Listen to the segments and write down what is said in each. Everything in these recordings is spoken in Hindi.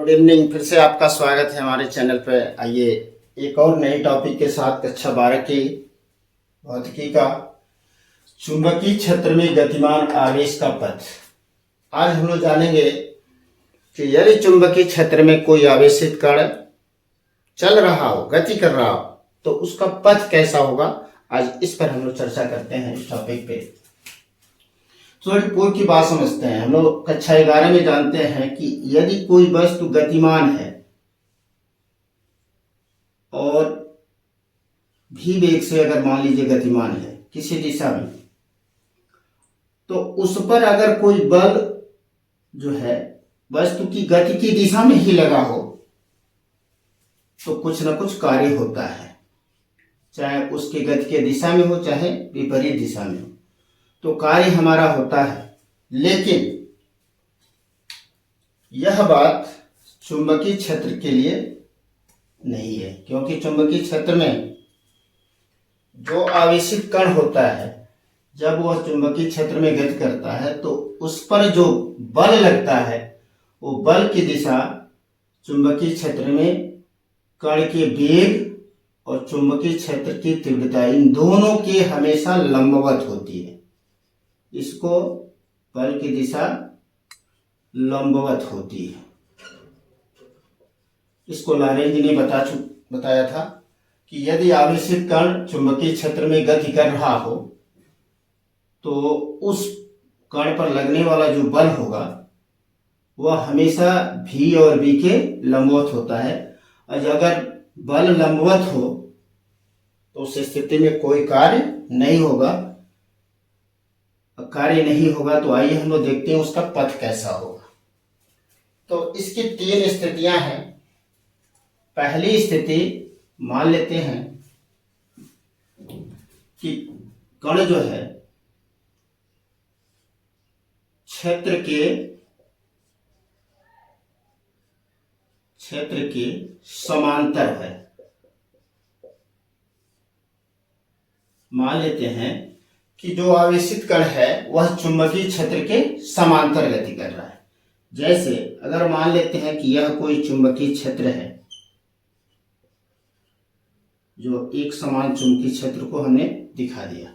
Good evening. फिर से आपका स्वागत है हमारे चैनल पे। आइए एक और नए टॉपिक के साथ कक्षा 12 की भौतिकी का चुंबकीय क्षेत्र में गतिमान आवेश का पथ। आज हम लोग जानेंगे कि यदि चुंबकीय क्षेत्र में कोई आवेशित कण चल रहा हो, गति कर रहा हो, तो उसका पथ कैसा होगा। आज इस पर हम लोग चर्चा करते हैं इस टॉपिक पे। थोड़ी पूर्व की बात समझते हैं। हम लोग कक्षा 11 में जानते हैं कि यदि कोई वस्तु गतिमान है और भी वेग से अगर मान लीजिए गतिमान है किसी दिशा में, तो उस पर अगर कोई बल जो है वस्तु की गति की दिशा में ही लगा हो तो कुछ न कुछ कार्य होता है, चाहे उसकी गति के दिशा में हो चाहे विपरीत दिशा में हो, तो कार्य हमारा होता है। लेकिन यह बात चुंबकीय क्षेत्र के लिए नहीं है, क्योंकि चुंबकीय क्षेत्र में जो आवेशित कण होता है जब वह चुंबकीय क्षेत्र में गति करता है तो उस पर जो बल लगता है वो बल की दिशा चुंबकीय क्षेत्र में कण के वेग और चुंबकीय क्षेत्र की तीव्रता इन दोनों की हमेशा लंबवत होती है। इसको बल की दिशा लंबवत होती है। इसको लॉरेंज ने बताया था कि यदि आवेशित कण चुंबकीय क्षेत्र में गति कर रहा हो तो उस कण पर लगने वाला जो बल होगा वह हमेशा v और v के लंबवत होता है। और अगर बल लंबवत हो तो उस स्थिति में कोई कार्य नहीं होगा। कार्य नहीं होगा तो आइए हम लोग देखते हैं उसका पथ कैसा होगा। तो इसकी 3 स्थितियां हैं। पहली स्थिति मान लेते हैं कि कण जो है क्षेत्र के समांतर है। मान लेते हैं कि जो आवेशित कण है वह चुंबकीय क्षेत्र के समांतर गति कर रहा है। जैसे अगर मान लेते हैं कि यह कोई चुंबकीय क्षेत्र है, जो एक समान चुंबकीय क्षेत्र को हमने दिखा दिया।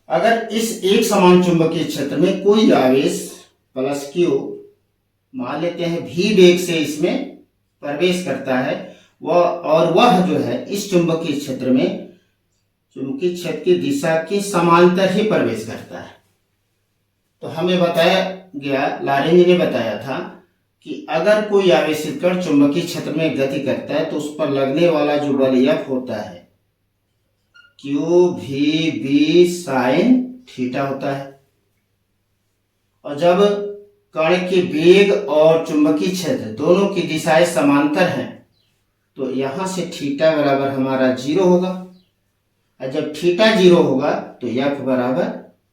अगर इस एक समान चुंबकीय क्षेत्र में कोई आवेश प्लस क्यू मान लेते हैं v वेग से इसमें प्रवेश करता है वह जो है इस चुंबकीय क्षेत्र में चुंबकीय क्षेत्र की दिशा के समांतर ही प्रवेश करता है। तो हमें बताया गया, लॉरेंज ने बताया था कि अगर कोई आवेशित कण चुंबकीय क्षेत्र में गति करता है तो उस पर लगने वाला जो बल F होता है क्यू भी बी साइन थीटा होता है। और जब कण के वेग और चुंबकीय क्षेत्र दोनों की दिशाएं समांतर हैं तो यहां से थीटा बराबर हमारा 0 होगा। और जब थीटा 0 होगा तो F बराबर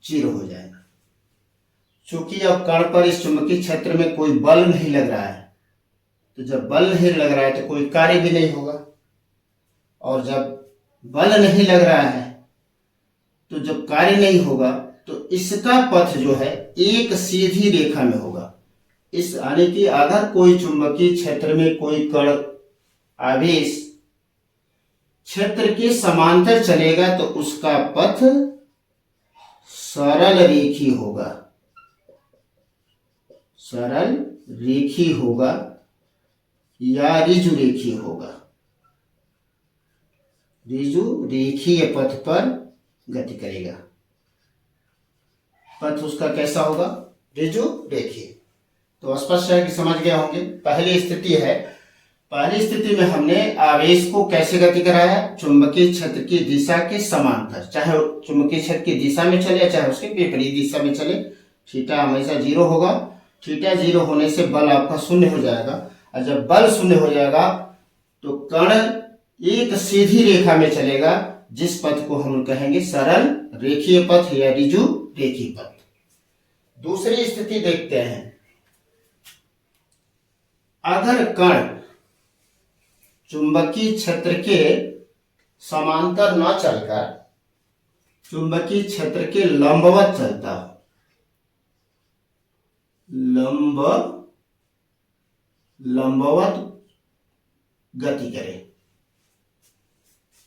0 हो जाएगा। चूंकि अब कण पर इस चुंबकीय क्षेत्र में कोई बल नहीं लग रहा है, तो जब बल नहीं लग रहा है तो कोई कार्य भी नहीं होगा। और जब बल नहीं लग रहा है तो जब कार्य नहीं होगा तो इसका पथ जो है एक सीधी रेखा में होगा। इस यानी कि अगर कोई चुंबकीय क्षेत्र में कोई कण आवेश क्षेत्र के समांतर चलेगा तो उसका पथ सरल रेखी होगा। सरल रेखी होगा या ऋजु रेखी होगा। ऋजु रेखीय पथ पर गति करेगा। पथ उसका कैसा होगा? ऋजु रेखीय। तो स्पष्ट है कि समझ गए होंगे। पहली स्थिति है, पहली स्थिति में हमने आवेश को कैसे गति कराया? चुंबकीय क्षेत्र की दिशा के समांतर, चाहे चुंबकीय क्षेत्र की दिशा में चले चाहे उसके विपरीत दिशा में चले, थीटा हमेशा 0 होगा। थीटा 0 होने से बल आपका शून्य हो जाएगा। और जब बल शून्य हो जाएगा तो कण एक सीधी रेखा में चलेगा, जिस पथ को हम कहेंगे सरल रेखीय पथ या ऋजु रेखीय पथ। दूसरी स्थिति देखते हैं। अगर कण चुंबकीय क्षेत्र के समांतर न चलकर चुंबकीय क्षेत्र के लंबवत चलता हो, लंबवत लंबवत गति करे।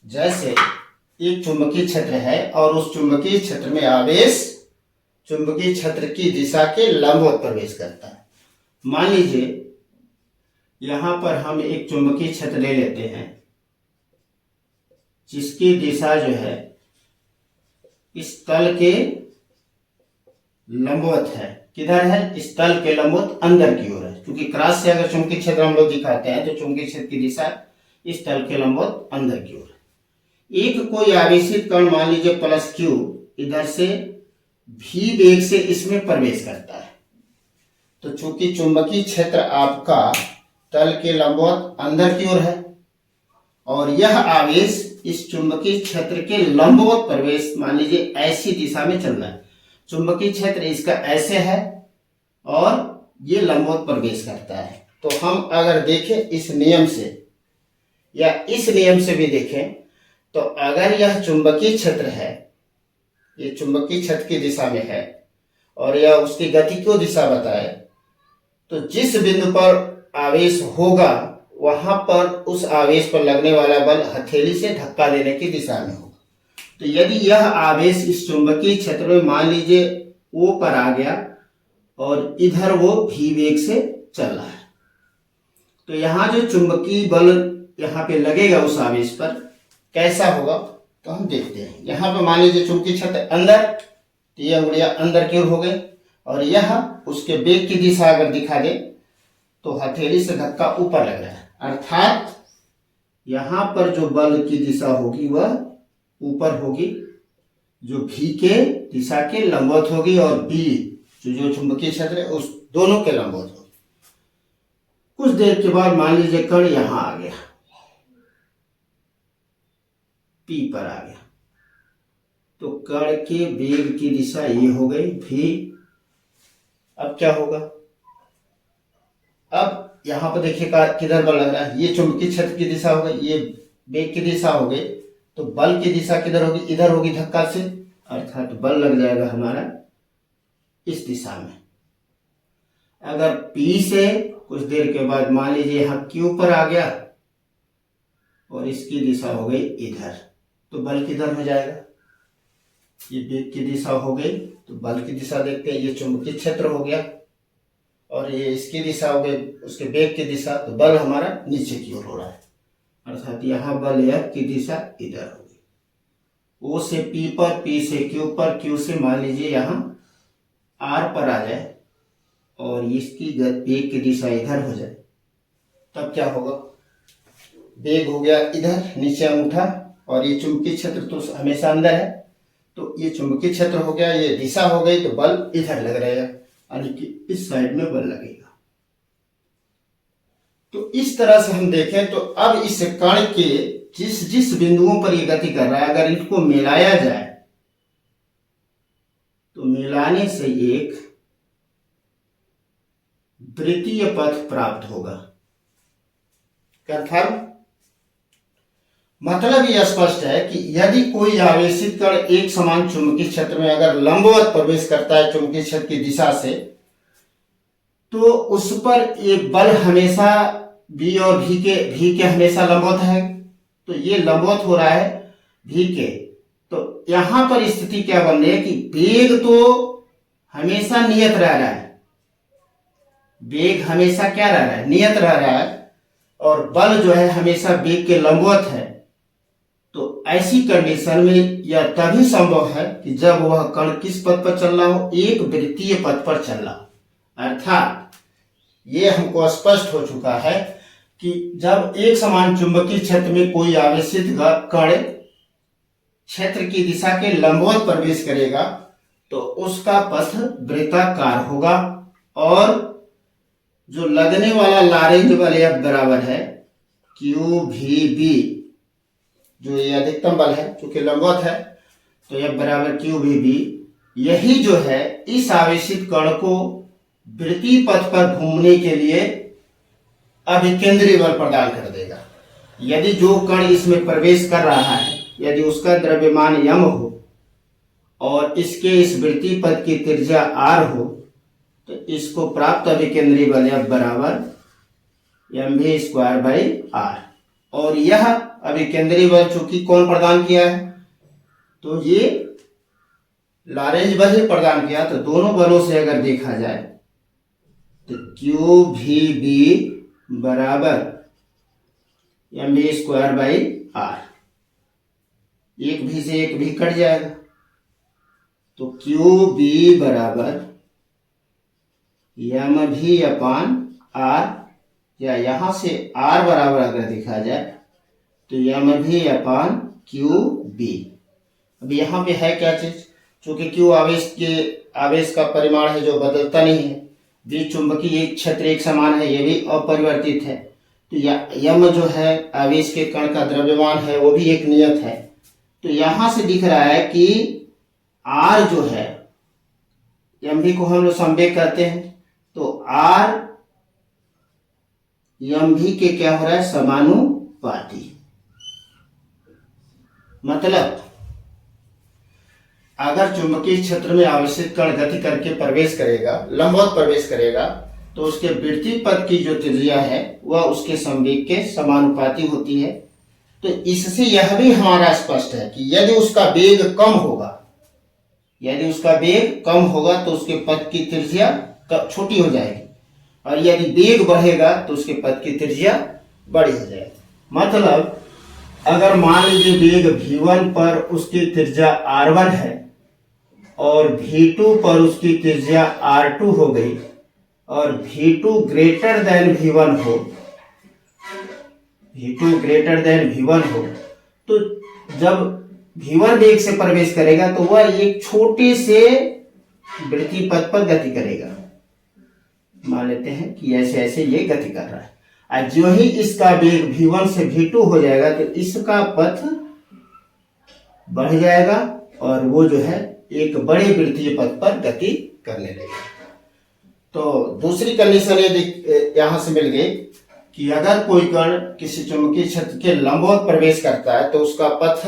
जैसे एक चुंबकीय क्षेत्र है और उस चुंबकीय क्षेत्र में आवेश चुंबकीय क्षेत्र की दिशा के लंबवत प्रवेश करता है। मान लीजिए यहां पर हम एक चुंबकीय क्षेत्र ले लेते हैं जिसकी दिशा जो है इस तल के लंबवत है। किधर है? इस तल के लंबवत अंदर की ओर है, क्योंकि क्रॉस से अगर चुंबकीय क्षेत्र हम लोग दिखाते हैं तो चुंबकीय क्षेत्र की दिशा इस तल के लंबवत अंदर की ओर है। एक कोई आवेशित कण मान लीजिए प्लस क्यू इधर से भी वेग से इसमें प्रवेश करता है। तो चूंकि चुंबकीय क्षेत्र आपका तल के लंबवत अंदर की ओर है और यह आवेश इस चुंबकीय क्षेत्र के लंबवत प्रवेश मान लीजिए ऐसी दिशा में चल रहा है। चुंबकीय क्षेत्र इसका ऐसे है और ये लंबवत प्रवेश करता है। तो हम अगर देखें इस नियम से या इस नियम से भी देखें तो अगर यह चुंबकीय क्षेत्र है, ये चुंबकीय क्षेत्र की दिशा में है और यह उसकी गति को दिशा बताए, तो जिस बिंदु पर आवेश होगा वहां पर उस आवेश पर लगने वाला बल हथेली से धक्का देने की दिशा में होगा। तो यदि यह आवेश इस चुंबकीय क्षेत्र में मान लीजिए O पर आ गया और इधर वो भी वेग से चल रहा है, तो यहाँ जो चुंबकीय बल यहाँ पे लगेगा उस आवेश पर कैसा होगा तो हम देखते हैं। यहाँ पे मान लीजिए चुंबकीय क्षेत्र अंदर, तो ये अंगुलियां अंदर की ओर हो गई और यह उसके वेग की दिशा अगर दिखा दे तो हथेली से धक्का ऊपर लग रहा है, अर्थात यहाँ पर जो बल की दिशा होगी वह ऊपर होगी, जो भी के दिशा के लंबवत होगी और बी जो चुंबकीय क्षेत्र है उस दोनों के लंबवत होगी। कुछ देर के बाद मान लीजिए कण यहां आ गया, पी पर आ गया, तो कण के वेग की दिशा ये हो गई भी। अब क्या होगा? अब यहां पर देखिए किधर बल लग रहा है, ये चुंबकीय क्षेत्र की दिशा हो गई, ये वेग की दिशा हो गई, तो बल की दिशा किधर होगी? इधर होगी धक्का से, अर्थात बल लग जाएगा हमारा इस दिशा में। अगर P से कुछ देर के बाद मान लीजिए यहां Q पर आ गया और इसकी दिशा हो गई इधर, तो बल किधर हो जाएगा? ये वेग की दिशा हो गई, तो बल की दिशा देखते हैं, ये चुंबकीय क्षेत्र हो गया और ये इसकी दिशा हो गई उसके वेग की दिशा, तो बल हमारा नीचे की ओर हो रहा है, अर्थात यहाँ बल F की दिशा इधर होगी। O से P पर, P से Q पर, Q से मान लीजिए यहाँ R पर आ जाए और इसकी वेग की दिशा इधर हो जाए, तब क्या होगा? वेग हो गया इधर नीचे अंगूठा और ये चुंबकीय क्षेत्र तो हमेशा अंदर है, तो ये चुंबकीय क्षेत्र हो गया, ये दिशा हो गई, तो बल इधर लग रहेगा, यानी कि इस साइड में बल लगेगा। तो इस तरह से हम देखें तो अब इस कण के जिस जिस बिंदुओं पर ये गति कर रहा है अगर इनको मिलाया जाए तो मिलाने से एक वृत्तीय पथ प्राप्त होगा। कंफर्म? मतलब यह स्पष्ट है कि यदि कोई आवेशित कण एक समान चुंबकीय क्षेत्र में अगर लंबवत प्रवेश करता है चुंबकीय क्षेत्र की दिशा से, तो उस पर एक बल हमेशा बी और भी के हमेशा लंबवत है, तो ये लंबवत हो रहा है भी के, तो यहां पर स्थिति क्या बन रही है कि वेग तो हमेशा नियत रह रहा है, वेग हमेशा क्या रह रहा है? नियत रह रहा है, और बल जो है हमेशा वेग के लंबवत है। तो ऐसी कंडीशन में यह तभी संभव है कि जब वह कण किस पथ पर चल रहा हो? एक वृत्तीय पथ पर चल रहा हो। अर्थात ये हमको स्पष्ट हो चुका है कि जब एक समान चुंबकीय क्षेत्र में कोई आवेशित कण क्षेत्र की दिशा के लंबवत प्रवेश करेगा तो उसका पथ वृत्ताकार होगा और जो लगने वाला लारेंज बल F बराबर है QVB, जो ये अधिकतम बल है क्योंकि लंबवत है, तो F बराबर QVB, यही जो है इस आवेशित कण को वृत्तीय पथ पर घूमने के लिए अभिकेंद्री बल प्रदान कर देगा। यदि जो कण इसमें प्रवेश कर रहा है यदि उसका द्रव्यमान m हो और इसके इस वृत्तीय पथ की त्रिज्या r हो, तो इसको प्राप्त अभिकेंद्री बल F बराबर mv²/r। और यह अभी केंद्रीय बल चूंकि कौन प्रदान किया है, तो ये लॉरेंज बल ही प्रदान किया। तो दोनों बलों से अगर देखा जाए तो QVB बराबर mv²/r। एक भी से एक भी कट जाएगा, तो QB बराबर mv/r, या यहां से r बराबर अगर देखा जाए तो mv/QB। अब यहाँ पे है क्या चीज, चूंकि Q आवेश का परिमाण है जो बदलता नहीं है, B चुंबकीय क्षेत्र एक समान है, ये भी अपरिवर्तित है। तो m जो है आवेश के कण का द्रव्यमान है, वो भी एक नियत है। तो यहां से दिख रहा है कि R जो है, mv को हम लोग संवेग कहते हैं, तो R mv के क्या हो रहा है, समानुपाती। मतलब अगर चुंबकीय क्षेत्र में आवेशित कण गति करके प्रवेश करेगा, लंबवत प्रवेश करेगा, तो उसके वृत्तीय पथ की जो त्रिज्या है वह उसके संवेग के समानुपाती होती है। तो इससे यह भी हमारा स्पष्ट है कि यदि उसका वेग कम होगा, तो उसके पथ की त्रिज्या छोटी हो जाएगी, और यदि वेग बढ़ेगा तो उसके पथ की त्रिज्या बड़ी हो जाएगी। मतलब अगर मान लीजिए वेग v1 पर उसकी त्रिज्या r1 है और v2 पर उसकी त्रिज्या r2 हो गई, और v2 ग्रेटर देन v1 हो, तो जब v1 वेग से प्रवेश करेगा तो वह एक छोटे से वृत्तीय पथ पर गति करेगा। मान लेते हैं कि ऐसे ऐसे ये गति कर रहा है, और जो ही इसका वेग v1 से v2 हो जाएगा तो इसका पथ बढ़ जाएगा और वो जो है एक बड़े वृत्तीय पथ पर गति करने लगेगा। तो दूसरी कंडीशन ये यहां से मिल गई कि अगर कोई कण किसी चुंबकीय क्षेत्र के लंबवत प्रवेश करता है तो उसका पथ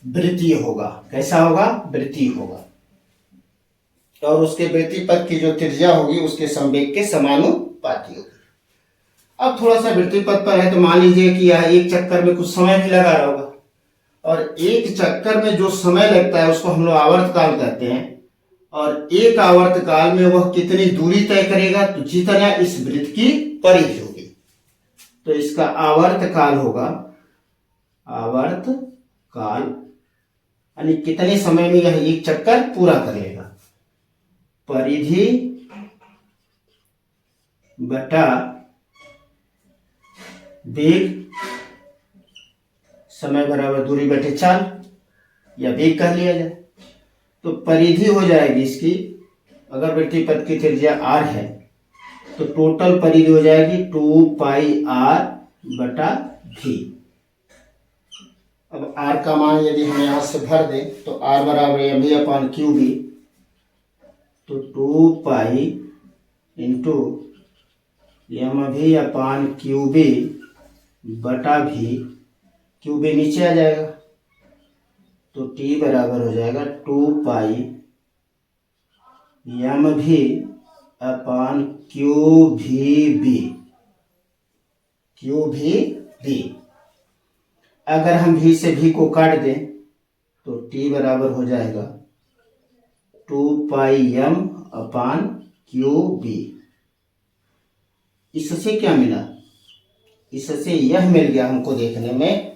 वृत्तीय होगा। कैसा होगा? वृत्तीय होगा, और उसके वृत्तीय पथ की जो त्रिज्या होगी उसके संवेग के समानुपाती होगी। अब थोड़ा सा वृत्तीय पथ पर है तो मान लीजिए कि यह एक चक्कर में कुछ समय भी लगा रहा होगा, और एक चक्कर में जो समय लगता है उसको हम लोग आवर्त काल कहते हैं, और एक आवर्त काल में वह कितनी दूरी तय करेगा, तो जितना इस वृत्त की परिधि होगी, तो इसका आवर्त काल होगा। आवर्त काल यानी कितने समय में यह एक चक्कर पूरा कर लेगा, परिधि बटा वेग, समय बराबर दूरी बटे चाल, या वेग कह लिया जाए। तो परिधि हो जाएगी इसकी, अगर वृत्तीय पथ की त्रिज्या r है तो टोटल परिधि हो जाएगी 2πr बटा v। अब r का मान यदि हम यहां से भर दें तो r बराबर mv/qb, तो 2π इंटू mv/qb बटा v, qb नीचे आ जाएगा, तो t बराबर हो जाएगा 2π mv/qvb। अगर हम v से v को काट दें तो t बराबर हो जाएगा 2π m/qb। इससे क्या मिला? इससे यह मिल गया हमको देखने में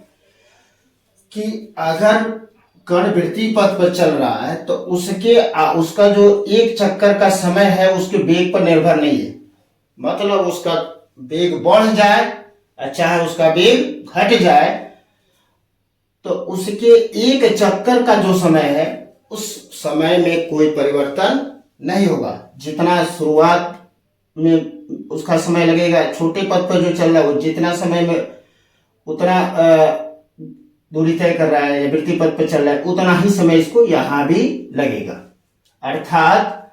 कि अगर कण वृत्तीय पथ पर चल रहा है तो उसका जो एक चक्कर का समय है उसके वेग पर निर्भर नहीं है। मतलब उसका वेग बढ़ जाए चाहे उसका वेग घट जाए, तो उसके एक चक्कर का जो समय है उस समय में कोई परिवर्तन नहीं होगा। जितना शुरुआत में उसका समय लगेगा, छोटे पथ पर जो चल रहा है वो जितना समय में उतना दूरी तय कर रहा है या वृत्तीय पथ पर चल रहा है, उतना ही समय इसको यहां भी लगेगा। अर्थात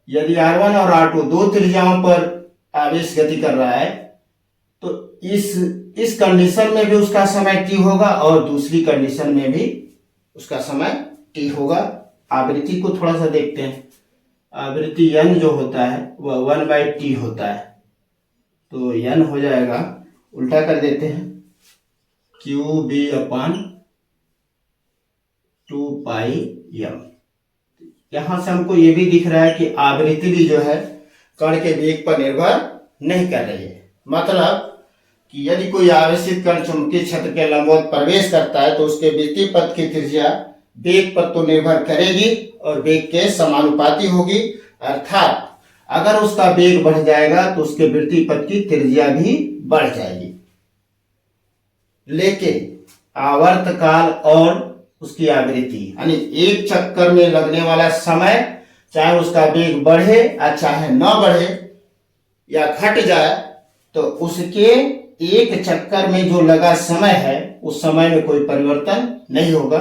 यदि r1 और r2 दो त्रिज्याओं पर आवेश गति कर रहा है तो इस कंडीशन में भी उसका समय t होगा और दूसरी कंडीशन में भी उसका समय t होगा। आवृत्ति को थोड़ा सा देखते हैं। आवृत्ति n जो होता है वह 1/t होता है, तो n हो जाएगा, उल्टा कर देते हैं, qb/2πm। यहां से हमको ये भी दिख रहा है कि आवृत्ति भी जो है कण के वेग पर निर्भर नहीं कर रही है। मतलब कि यदि कोई आवेशित कण चुंबकीय क्षेत्र के लंबवत प्रवेश करता है तो उसके वृत्तीय पथ की त्रिज्या वेग पर तो निर्भर करेगी और वेग के समानुपाती होगी, अर्थात अगर उसका वेग बढ़ जाएगा तो उसके वृत्तीय पथ की त्रिज्या भी बढ़ जाएगी। लेकिन आवर्तकाल और उसकी आवृत्ति यानी एक चक्कर में लगने वाला समय, चाहे उसका वेग बढ़े या चाहे न बढ़े या घट जाए, तो उसके एक चक्कर में जो लगा समय है उस समय में कोई परिवर्तन नहीं होगा,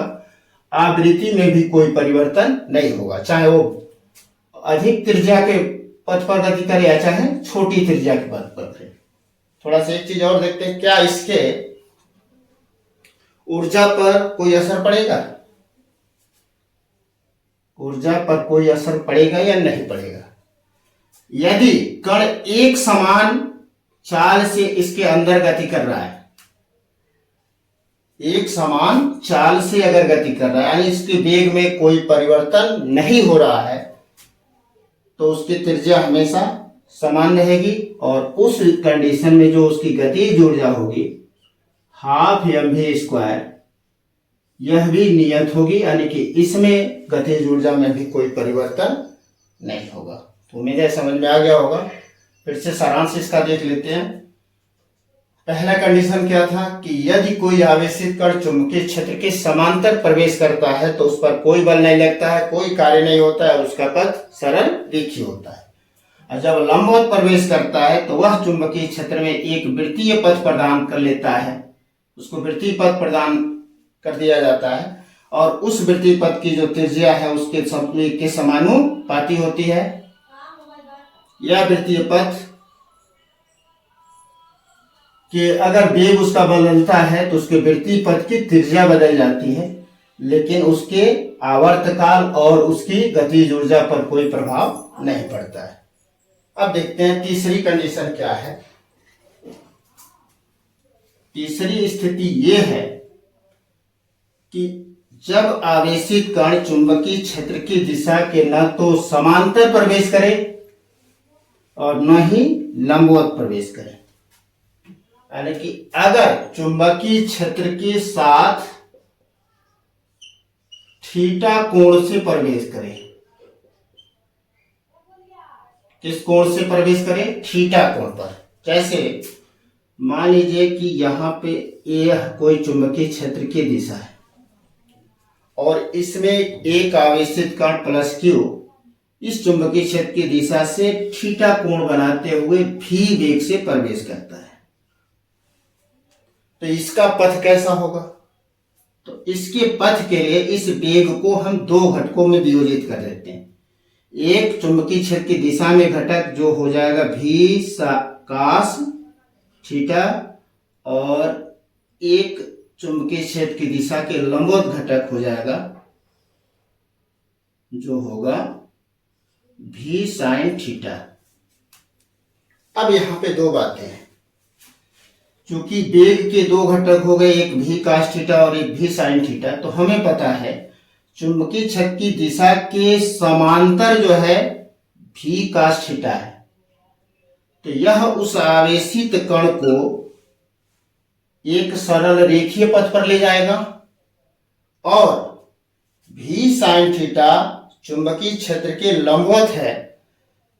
आवृत्ति में भी कोई परिवर्तन नहीं होगा, चाहे वो अधिक त्रिज्या के पथ पर गति करे या चाहे छोटी त्रिज्या के पथ पर करे। थोड़ा सा एक चीज और देखते हैं, क्या इसके ऊर्जा पर कोई असर पड़ेगा? ऊर्जा पर कोई असर पड़ेगा या नहीं पड़ेगा? यदि कण एक समान चाल से इसके अंदर गति कर रहा है, एक समान चाल से अगर गति कर रहा है यानी इसके वेग में कोई परिवर्तन नहीं हो रहा है, तो उसकी त्रिज्या हमेशा समान रहेगी और उस कंडीशन में जो उसकी गतिज ऊर्जा होगी ½ mv², यह भी नियत होगी, यानी कि इसमें गतिज ऊर्जा में भी कोई परिवर्तन नहीं होगा। तो उम्मीद है समझ में आ गया होगा। फिर से सारांश इसका देख लेते हैं। पहला कंडीशन क्या था कि यदि कोई आवेशित कण चुंबकीय क्षेत्र के समांतर प्रवेश करता है तो उस पर कोई बल नहीं लगता है, कोई कार्य नहीं होता है, उसका पथ सरल रेखीय होता है। और जब लंबवत प्रवेश करता है तो वह चुंबकीय क्षेत्र में एक वृत्तीय पथ प्रदान कर लेता है, उसको वृत्तीय पथ प्रदान कर दिया जाता है और उस वृत्तीय पथ की जो त्रिज्या है उसके समानुपाती होती है। यह वृत्तीय पथ कि अगर वेग उसका बदलता है तो उसके वृत्तीय पथ की त्रिज्या बदल जाती है, लेकिन उसके आवर्तकाल और उसकी गतिज ऊर्जा पर कोई प्रभाव नहीं पड़ता है। अब देखते हैं तीसरी कंडीशन क्या है। तीसरी स्थिति यह है कि जब आवेशित कण चुंबकीय क्षेत्र की दिशा के न तो समांतर प्रवेश करे और न ही लंबवत प्रवेश करे, यानी कि अगर चुंबकीय क्षेत्र के साथ थीटा कोण से प्रवेश करे, किस कोण से प्रवेश करे? थीटा कोण पर। जैसे मान लीजिए कि यहां पे यह कोई चुंबकीय क्षेत्र की दिशा है और इसमें एक आवेशित कण प्लस क्यू इस चुंबकीय क्षेत्र की दिशा से थीटा कोण बनाते हुए भी वेग से प्रवेश करता है, तो इसका पथ कैसा होगा? तो इसके पथ के लिए इस वेग को हम दो घटकों में वियोजित कर देते हैं। एक चुंबकीय क्षेत्र की दिशा में घटक जो हो जाएगा v cos थीटा और एक चुंबकीय क्षेत्र की दिशा के लंबवत घटक हो जाएगा जो होगा v sin थीटा। अब यहां पे दो बातें हैं, क्योंकि वेग के दो घटक हो गए, एक v cos थीटा और एक v sin थीटा, तो हमें पता है चुंबकीय क्षेत्र की दिशा के समांतर जो है v cos थीटा है, तो यह उस आवेशित कण को एक सरल रेखीय पथ पर ले जाएगा और v sin थीटा चुंबकीय क्षेत्र के लंबवत है,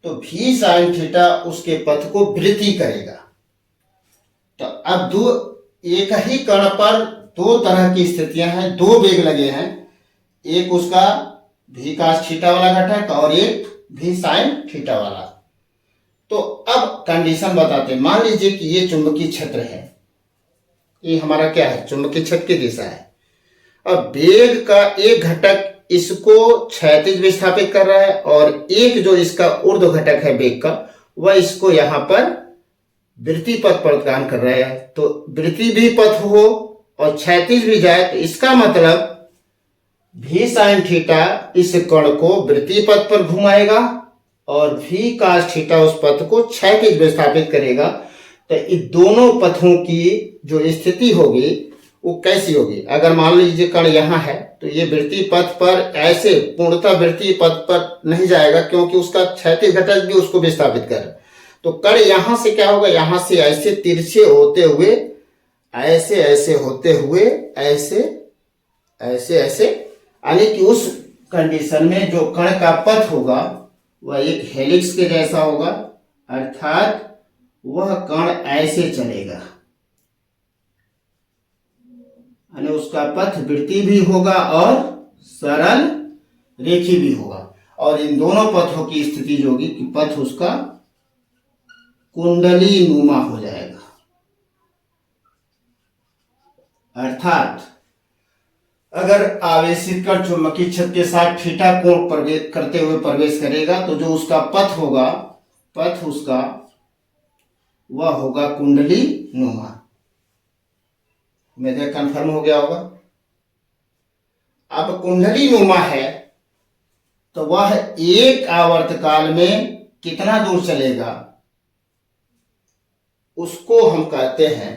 तो v sin थीटा उसके पथ को वृत्तीय करेगा। तो अब एक ही कण पर दो तरह की स्थितियां हैं, दो वेग लगे हैं, एक उसका v cos थीटा वाला घटक और एक v sin थीटा वाला। तो अब कंडीशन बताते हैं। मान लीजिए कि ये चुंबकीय क्षेत्र है, ये हमारा क्या है? चुंबकीय क्षेत्र की दिशा है। अब वेग का एक घटक इसको क्षैतिज विस्थापित कर रहा है और एक जो इसका ऊर्ध्व घटक है वेग का, वह इसको यहां पर वृत्तीय पथ प्रदान कर रहा है। तो वृत्तीय भी पथ हो और क्षैतिज भी जाए, तो इसका मतलब v sin थीटा इस कण को वृत्तीय पथ पर घुमाएगा और v cos थीटा उस पथ को क्षैतिज विस्थापित करेगा। तो इन दोनों पथों की जो स्थिति होगी वो कैसी होगी। अगर मान लीजिए कण यहाँ है तो ये वृत्तीय पथ पर ऐसे पूर्णतः वृत्तीय पथ पर नहीं जाएगा, क्योंकि उसका क्षैतिज घटक भी उसको विस्थापित कर। तो कण यहां से क्या होगा, यहां से ऐसे तिरछे होते हुए ऐसे ऐसे होते हुए ऐसे ऐसे ऐसे, यानी कि उस कंडीशन में जो कण का पथ होगा वह एक हेलिक्स के जैसा होगा, अर्थात वह कण ऐसे चलेगा, यानी उसका पथ वृत्तीय भी होगा और सरल रेखी भी होगा। और इन दोनों पथों की स्थिति जो होगी कि पथ उसका कुंडली नुमा हो जाएगा, अर्थात अगर आवेशित कण चुंबकीय क्षेत्र के साथ थीटा कोण प्रवेश करते हुए प्रवेश करेगा तो जो उसका पथ होगा, पथ उसका वह होगा कुंडली नुमा। मेरे कंफर्म हो गया होगा। अब कुंडली नुमा है तो वह एक आवर्तकाल में कितना दूर चलेगा उसको हम कहते हैं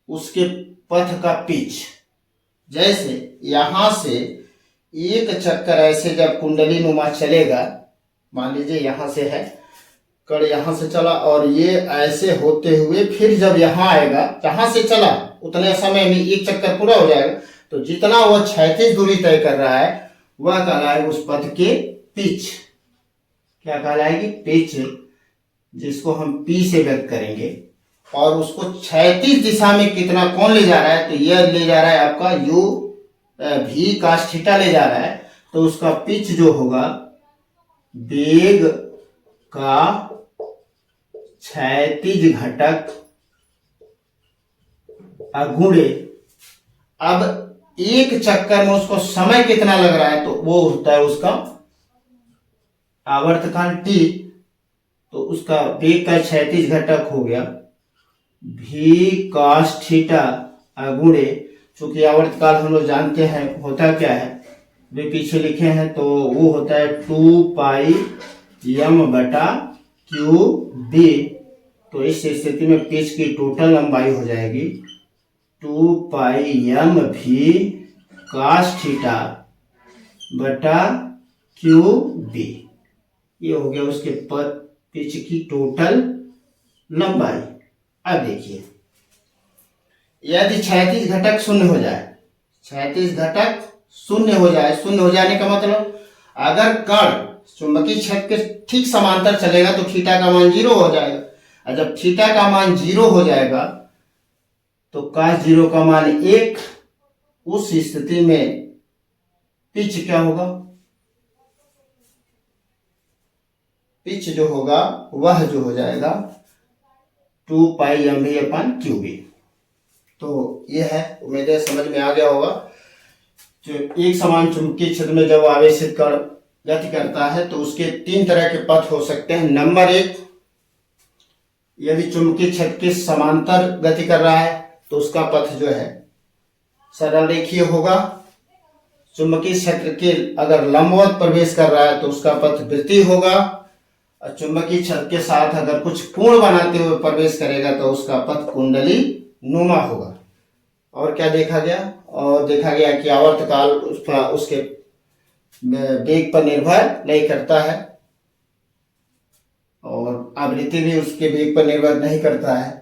उसके पथ का पिच। जैसे यहां से एक चक्कर ऐसे जब कुंडली नुमा चलेगा, मान लीजिए यहां से है कण, यहां से चला और ये ऐसे होते हुए फिर जब यहां आएगा, जहां से चला उतने समय में एक चक्कर पूरा हो जाएगा, तो जितना वह क्षैतिज दूरी तय कर रहा है वह कहलाएगा उस पथ के पिच। क्या कहलाएगी, पिच, जिसको हम पी से व्यक्त करेंगे। और उसको क्षैतिज दिशा में कितना कौन ले जा रहा है, तो यह ले जा रहा है आपका यू भी कास थीटा ले जा रहा है, तो उसका पिच जो होगा वेग का क्षैतिज घटक अगुणे, अब एक चक्कर में उसको समय कितना लग रहा है तो वो होता है उसका आवर्तकाल टी, तो उसका वेग का क्षैतिज घटक हो गया भी कास थीटा अगुणे, चूंकि आवर्तकाल हम लोग जानते हैं होता क्या है, वे पीछे लिखे हैं, तो वो होता है 2 पाई एम बटा क्यू बी। तो इस स्थिति में पिच की टोटल लंबाई हो जाएगी 2 पाई एम भी कास थीटा बटा क्यू बी। ये हो गया उसके पिच की टोटल लंबाई। अब देखिए यदि क्षैतिज घटक शून्य हो जाए, क्षैतिज घटक शून्य हो जाए, शून्य हो जाने का मतलब अगर कण चुंबकीय क्षेत्र के ठीक समांतर चलेगा तो थीटा का मान 0 हो जाएगा, और जब थीटा का मान 0 हो जाएगा तो cos 0 का मान 1, उस स्थिति में पिच क्या होगा, पिच जो होगा वह जो हो जाएगा 2 पाई एम भी अपन क्यू बी। तो यह है, उम्मीद है समझ में आ गया होगा। जो एक समान चुंबकीय क्षेत्र में जब आवेशित कण गति करता है तो उसके 3 तरह के पथ हो सकते हैं। नंबर 1, यदि चुंबकीय क्षेत्र के समांतर गति कर रहा है तो उसका पथ जो है सरल रेखीय होगा। चुंबकीय क्षेत्र के अगर लंबवत प्रवेश कर रहा है तो उसका पथ वृत्तीय होगा, और चुंबकीय क्षेत्र के साथ अगर कुछ कोण बनाते हुए प्रवेश करेगा तो उसका पथ कुंडली नुमा होगा। और क्या देखा गया, और देखा गया कि आवर्तकाल उसके वेग पर निर्भर नहीं करता है और आवृत्ति भी उसके वेग पर निर्भर नहीं करता है।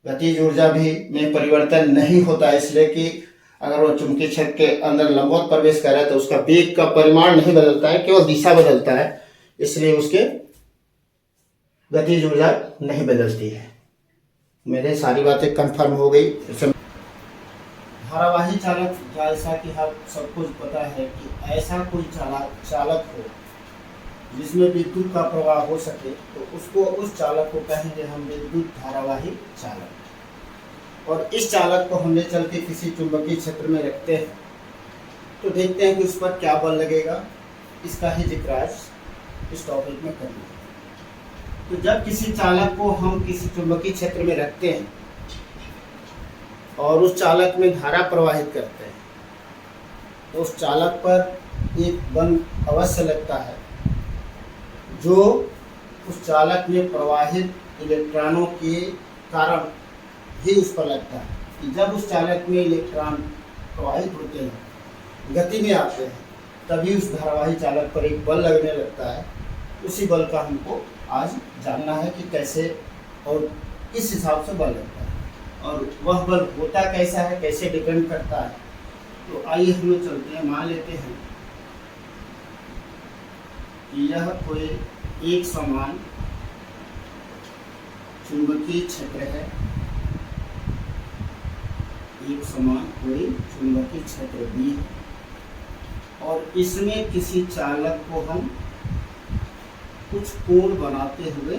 गतिज ऊर्जा भी में परिवर्तन नहीं होता है, इसलिए कि अगर वो चुंबकीय क्षेत्र के अंदर लंबवत प्रवेश कर रहा है तो उसका वेग का परिमाण नहीं बदलता है, केवल दिशा बदलता है, इसलिए उसके गतिज ऊर्जा नहीं बदलती है। मेरे सारी बातें कंफर्म हो गई। धारावाही चालक, जैसा कि हम सबको पता है कि ऐसा कोई चालक हो जिसमें विद्युत का प्रवाह हो सके तो उसको, उस चालक को कहेंगे हम विद्युत धारावाही चालक। और इस चालक को हम ले चल के किसी चुंबकीय क्षेत्र में रखते हैं तो देखते हैं कि उस पर क्या बल लगेगा, इसका ही जिक्र आज इस टॉपिक में करेंगे। तो जब किसी चालक को हम किसी चुंबकीय क्षेत्र में रखते हैं और उस चालक में धारा प्रवाहित करते हैं तो उस चालक पर एक बल अवश्य लगता है जो उस चालक में प्रवाहित इलेक्ट्रॉनों के कारण भी उस पर लगता है कि जब उस चालक में इलेक्ट्रॉन प्रवाहित होते हैं, गति में आते हैं, तभी उस धारावाही चालक पर एक बल लगने लगता है। उसी बल का हमको आज जानना है कि कैसे और किस हिसाब से बल लगता है और वह बल होता कैसा है, कैसे डिपेंड करता है। तो आइए हम लोग चलते हैं, मान लेते हैं कि यह कोई एक समान चुंबकीय क्षेत्र है, एक समान कोई चुंबकीय क्षेत्र B है और इसमें किसी चालक को हम कुछ कोण बनाते हुए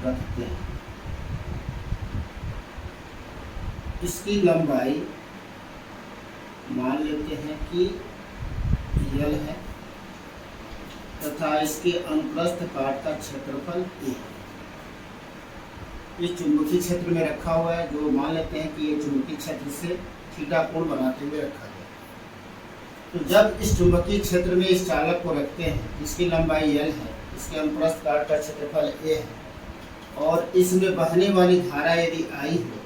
रखते हैं। इसकी लंबाई मान लेते हैं कि L है तथा इसके अनुप्रस्थ काट का क्षेत्रफल A। इस चुंबकीय क्षेत्र में रखा हुआ है, जो मान लेते हैं कि ये चुंबकीय क्षेत्र से थीटा कोण बनाते हुए रखा गया। तो जब इस चुंबकीय क्षेत्र में इस चालक को रखते हैं, इसकी लंबाई L है, इसके अनुप्रस्थ काट का क्षेत्रफल A है और इसमें बहने वाली धारा यदि I हो,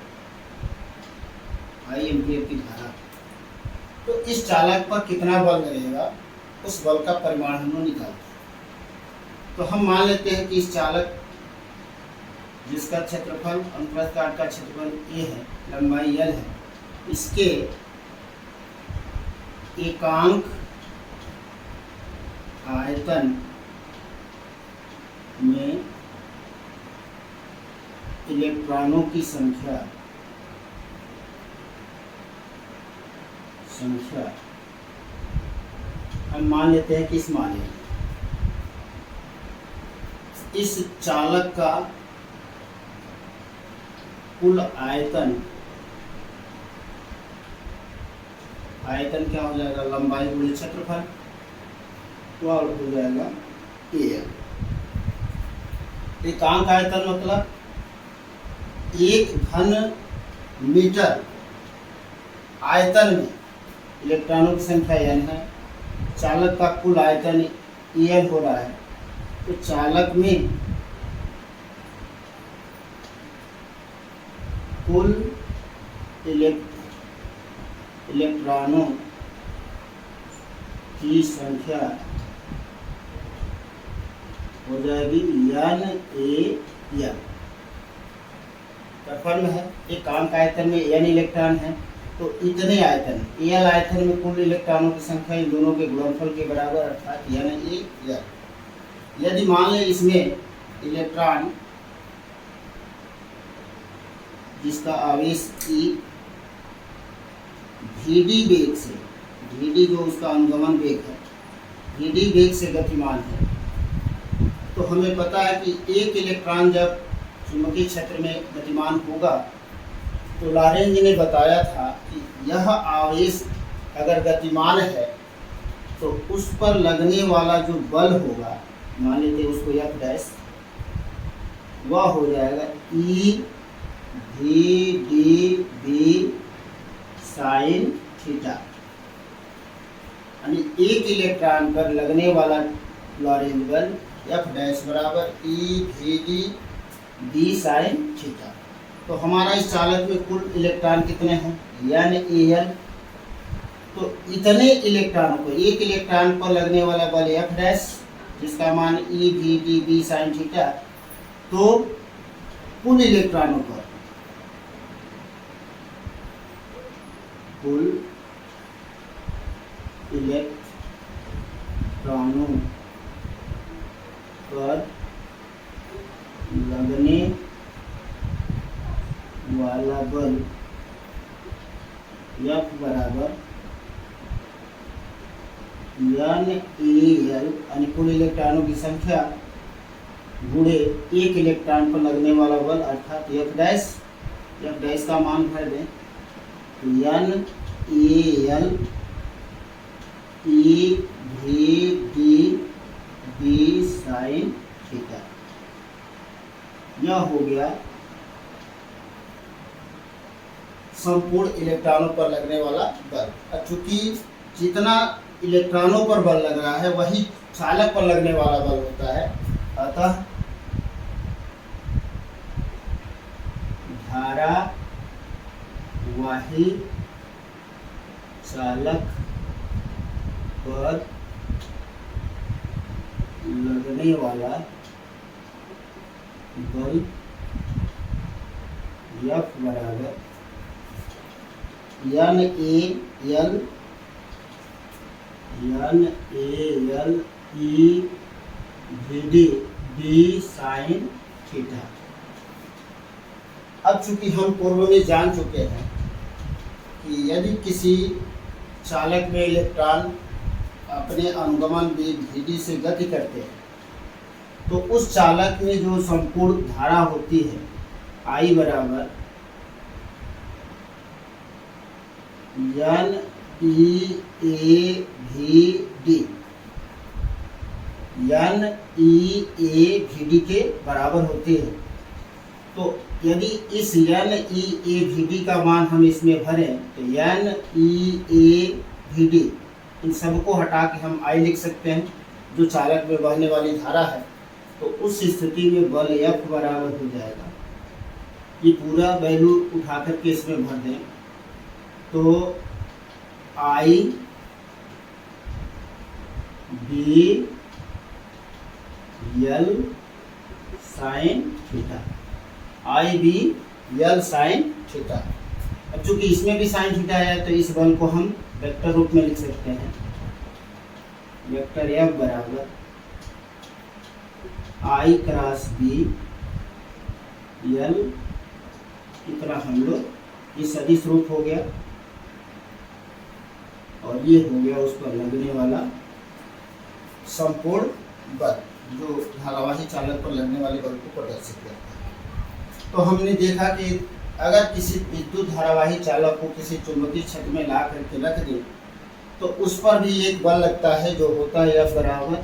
I एम्पीयर की धारा, तो इस चालक पर कितना बल लगेगा, उस बल का परिमाण हम लोग निकालते हैं। तो हम मान लेते हैं कि इस चालक जिसका क्षेत्रफल अनुप्रस्थ काट का क्षेत्रफल A है, लंबाई L है, इसके एकांक आयतन में इलेक्ट्रॉनों की संख्या हम मान लेते हैं कि इस माने इस चालक का कुल आयतन क्या हो जाएगा, लंबाई गुणित क्षेत्रफल, वह हो जाएगा AL। एकांक आयतन मतलब 1 घन मीटर आयतन में इलेक्ट्रॉनों की संख्या N है, चालक का कुल आयतन EL हो रहा है, तो चालक में कुल इलेक्ट्रॉनों की संख्या हो जाएगी NaL। फॉर्म है, एकांक आयतन में N इलेक्ट्रॉन है, तो इतने आयतन Al आयतन में कुल इलेक्ट्रॉनों की संख्या इन दोनों के गुणनफल के बराबर, अर्थात NaL। यदि मान लें इसमें इलेक्ट्रॉन जिसका आवेश E Vd वेग से, Vd जो उसका अनुगमन वेग है, Vd वेग से गतिमान है, तो हमें पता है कि एक इलेक्ट्रॉन जब चुंबकीय क्षेत्र में गतिमान होगा तो लॉरेंज जी ने बताया था कि यह आवेश अगर गतिमान है तो उस पर लगने वाला जो बल होगा, मान लेते हैं उसको F डैश, वह हो जाएगा EV/dB साइन थीटा। यानी एक इलेक्ट्रॉन पर लगने वाला लॉरेंज बल F डैश बराबर EV/dB साइन थीटा। तो हमारा इस चालक में कुल इलेक्ट्रॉन कितने हैं, NaL। तो इतने इलेक्ट्रॉनों को, एक इलेक्ट्रॉन पर लगने वाला बल F डैश जिसका मान EV/dB साइन थीटा, तो कुल इलेक्ट्रॉनों पर लगने वाला बल F बराबर NaL, यानी कुल इलेक्ट्रॉनों की संख्या गुणे एक इलेक्ट्रॉन पर लगने वाला बल, अर्थात F डैश का मान भर दें, NaL EV/dB साइन थीटा। यह हो गया संपूर्ण इलेक्ट्रॉनों पर लगने वाला बल। चूंकि जितना इलेक्ट्रॉनों पर बल लग रहा है वही चालक पर लगने वाला बल होता है, अतः धारावाही चालक पर लगने वाला बल F बराबर NaL EVD d sin theta. अब चूंकि हम पूर्व में जान चुके हैं कि यदि किसी चालक में इलेक्ट्रॉन अपने अनुगमन वेग Vd से गति करते हैं तो उस चालक में जो संपूर्ण धारा होती है I बराबर NeAVD के बराबर होती है। तो यदि इस NeAVD का मान हम इसमें भरें तो NeAVD इन सबको हटा के हम I लिख सकते हैं जो चालक में बहने वाली धारा है। तो उस स्थिति में बल F बराबर हो जाएगा, ये पूरा वैल्यू उठा करके इसमें भर दें तो IBL sin theta, IBL sin theta. अब चूंकि इसमें भी sin थीटा है तो इस बल को हम वेक्टर रूप में लिख सकते हैं, वेक्टर F बराबर I क्रॉस B L की तरह हम लोग ये सदिश रूप हो गया और ये हो गया उस पर लगने वाला संपूर्ण बल जो धारावाही चालक पर लगने वाले बल को प्रदर्शित करता है। तो हमने देखा कि अगर किसी विद्युत धारावाही चालक को किसी चुंबकीय क्षेत्र में ला करके रख दें तो उस पर भी एक बल लगता है जो होता है F बराबर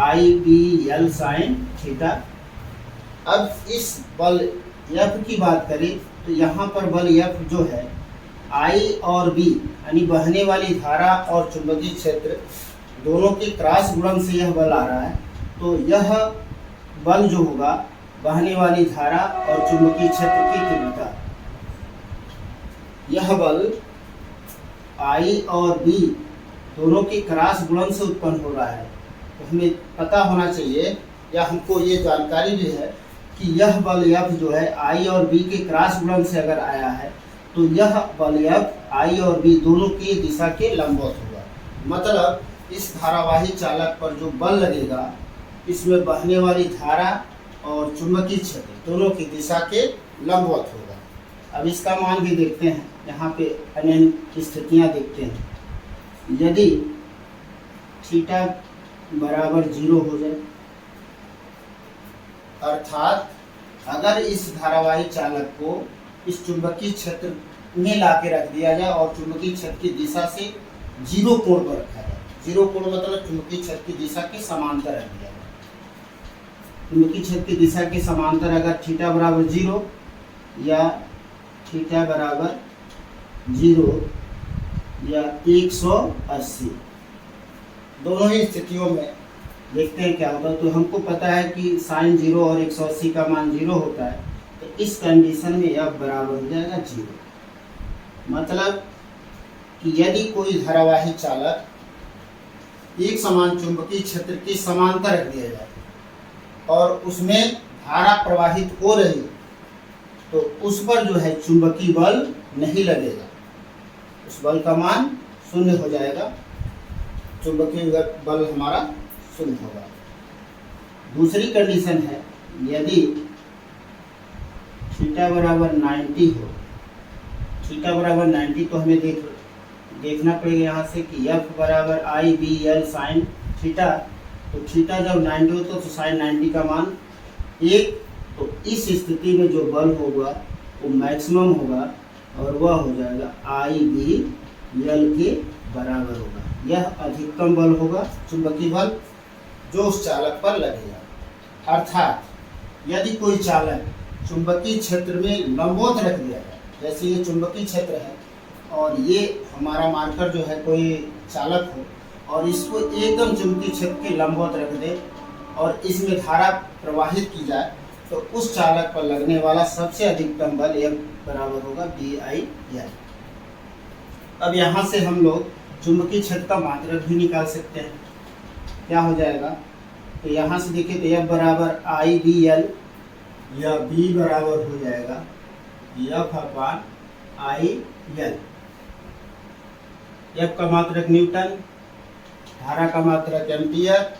IBL sin थीटा। अब इस बल F की बात करें तो यहाँ पर बल F जो है I और B यानी बहने वाली धारा और चुंबकीय क्षेत्र दोनों के क्रॉस गुणन से यह बल आ रहा है। तो यह बल जो होगा बहने वाली धारा और चुंबकीय क्षेत्र की तीव्रता, यह बल I और B दोनों के क्रॉस गुणन से उत्पन्न हो रहा है। तो हमें पता होना चाहिए या हमको ये जानकारी भी है कि यह बल F जो है I और B के क्रॉस गुणन से अगर आया है तो यह बल F I और B दोनों की दिशा के लंबवत होगा। मतलब इस धारावाही चालक पर जो बल लगेगा इसमें बहने वाली धारा और चुंबकीय क्षेत्र दोनों की दिशा के लंबवत होगा। अब इसका मान भी देखते हैं, यहाँ पे अन्य स्थितियाँ देखते हैं। यदि थीटा बराबर 0 हो जाए, अर्थात अगर इस धारावाही चालक को इस चुंबकीय क्षेत्र में ला के रख दिया जाए और चुंबकीय क्षेत्र की दिशा से 0 कोण पर रखा जाए। 0 कोण मतलब चुंबकीय क्षेत्र की दिशा के समांतर रख दिया जाए। चुंबकीय क्षेत्र की दिशा के समांतर अगर थीटा बराबर 0 या थीटा बराबर 0 या 180, दोनों ही स्थितियों में देखते हैं क्या होता है। तो हमको पता है कि साइन 0 और 180 का मान 0 होता है। तो इस कंडीशन में F बराबर हो जाएगा 0। मतलब कि यदि कोई धारावाही चालक एक समान चुंबकीय क्षेत्र की समांतर रख दिया जाए और उसमें धारा प्रवाहित हो रही तो उस पर जो है चुंबकीय बल नहीं लगेगा, उस बल का मान 0 हो जाएगा, चुंबकीय बल हमारा 0 होगा। दूसरी कंडीशन है यदि थीटा बराबर 90 हो, थीटा बराबर 90 तो हमें देखना पड़ेगा यहाँ से कि F बराबर IBL sin थीटा। तो थीटा जब 90 होता तो साइन 90 का मान 1। तो इस स्थिति में जो बल होगा वो मैक्सिमम होगा और वह हो जाएगा IBL के बराबर होगा। यह अधिकतम बल होगा, चुंबकीय बल जो उस चालक पर लगेगा। अर्थात यदि कोई चालक चुंबकीय क्षेत्र में लंबवत रख दिया जाए, जैसे ये चुंबकीय क्षेत्र है और ये हमारा मार्कर जो है कोई चालक हो और इसको एकदम चुंबकीय क्षेत्र के लंबवत रख दे और इसमें धारा प्रवाहित की जाए तो उस चालक पर लगने वाला सबसे अधिकतम बल F बराबर होगा BI/L। अब यहाँ से हम लोग चुंबकीय क्षेत्र का मात्रक भी निकाल सकते हैं। क्या हो जाएगा, तो यहाँ से देखिए तो F बराबर I/BL या B बराबर हो जाएगा F/IL। F का मात्रक न्यूटन, धारा का मात्रक एम्पियर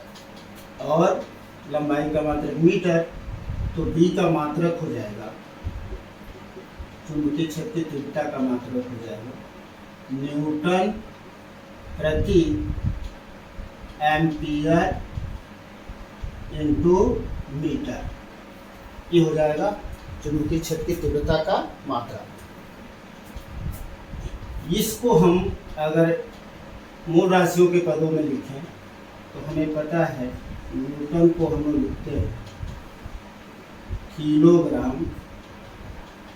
और लंबाई का मात्रक मीटर, तो B का मात्रक हो जाएगा, चुंबकीय क्षेत्र की तीव्रता का मात्रक हो जाएगा न्यूटन प्रति एम्पियर इंटू मीटर। ये हो जाएगा चुंबकीय क्षेत्र की तीव्रता का मात्रा। इसको हम अगर मूल राशियों के पदों में लिखें तो हमें पता है न्यूटन को हम लोग लिखते हैं किलोग्राम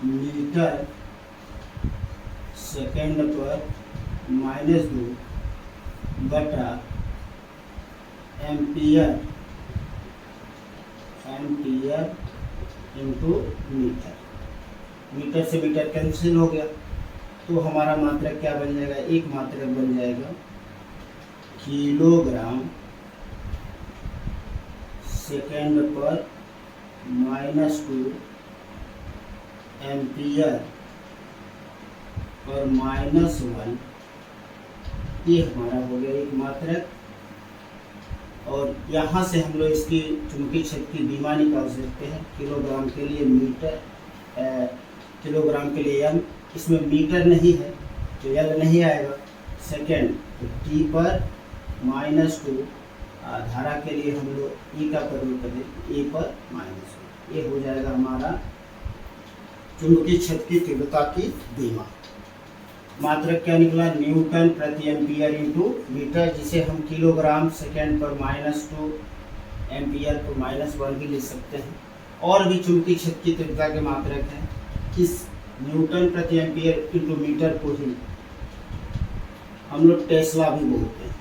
मीटर सेकेंड पर -2 बटा एम्पियर इंटू मीटर। मीटर से मीटर कैंसिल हो गया, तो हमारा मात्रक क्या बन जाएगा, एक मात्रक बन जाएगा किलोग्राम सेकेंड पर -2 एम्पियर पर -1। ये हमारा हो गया एक मात्रक। और यहाँ से हम लोग इसकी चुंबकीय क्षेत्र की बीमा निकाल सकते हैं। किलोग्राम के लिए मीटर, किलोग्राम के लिए एम, इसमें मीटर नहीं है तो एल नहीं आएगा। सेकेंड तो टी पर -2, धारा के लिए हम लोग ई का प्रयोग करें, ए पर -1। ये हो जाएगा हमारा चुंबकीय क्षेत्र की तीव्रता की बीमा। मात्रक क्या निकला, न्यूटन प्रति एम्पियर इंटू मीटर, जिसे हम किलोग्राम सेकेंड पर -2 एम्पियर पर -1 भी लिख सकते हैं। और भी चुंबकीय क्षेत्र की तीव्रता के मात्रक हैं। इस न्यूटन प्रति एम्पियर इंटू मीटर को ही हम लोग टेस्ला भी बोलते हैं।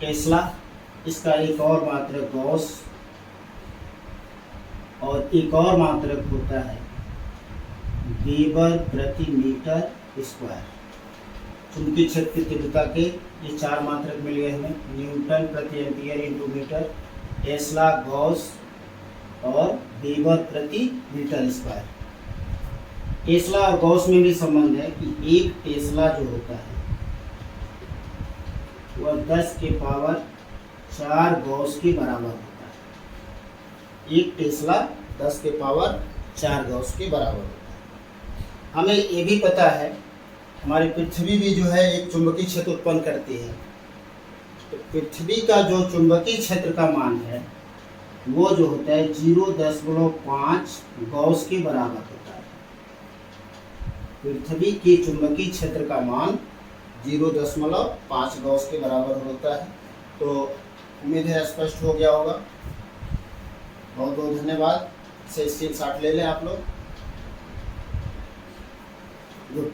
टेस्ला, इसका एक और मात्रक गॉस, और एक और मात्रक होता है वेबर प्रति मीटर स्क्वायर। चुंबकीय क्षेत्र की तीव्रता के ये 4 मात्रक मिल गए हमें, न्यूटन प्रति ampere into metre, tesla, gauss और वेबर प्रति मीटर स्क्वायर। टेस्ला और गॉस में भी संबंध है कि एक टेस्ला जो होता है वह 10 के पावर 4 गॉस के बराबर होता है। एक टेस्ला 10 के पावर 4 गॉस के बराबर होता है। हमें ये भी पता है हमारी पृथ्वी भी जो है एक चुंबकीय क्षेत्र उत्पन्न करती है। तो पृथ्वी का जो चुंबकीय क्षेत्र का मान है वो जो होता है 0.5 गॉस के बराबर होता है। पृथ्वी के चुंबकीय क्षेत्र का मान 0.5 गॉस के बराबर होता है। तो उम्मीद है स्पष्ट हो गया होगा। बहुत बहुत धन्यवाद। से स्क्रीनशॉट ले लें आप लोग। गुड।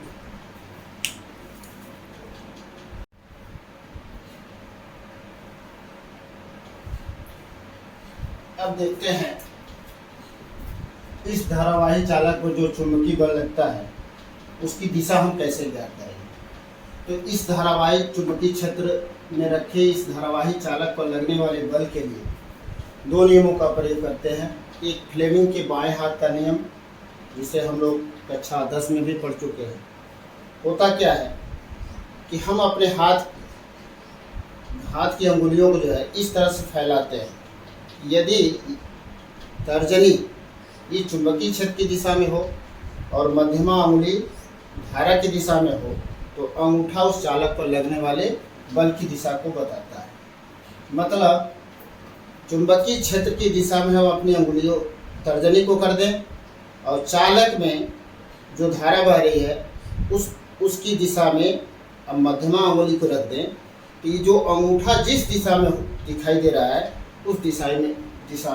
अब देखते हैं इस धारावाही चालक पर जो चुंबकीय बल लगता है उसकी दिशा हम कैसे ज्ञात करेंगे। तो इस धारावाही चुंबकीय क्षेत्र में रखे इस धारावाही चालक पर लगने वाले बल के लिए 2 नियमों का प्रयोग करते हैं। एक फ्लेमिंग के बाएं हाथ का नियम, जिसे हम लोग कक्षा 10 में भी पढ़ चुके हैं। होता क्या है कि हम अपने हाथ की अंगुलियों को जो है इस तरह से फैलाते हैं। यदि तर्जनी ये चुंबकीय क्षेत्र की दिशा में हो और मध्यमा अंगुली धारा की दिशा में हो तो अंगूठा उस चालक पर लगने वाले बल की दिशा को बताता है। मतलब चुंबकीय क्षेत्र की दिशा में हम अपनी अंगुलियों तर्जनी को कर दें और चालक में जो धारा बह रही है उसकी दिशा में अब मध्यमा अंगुली को रख दें तो ये जो अंगूठा जिस दिशा में दिखाई दे रहा है उस दिशा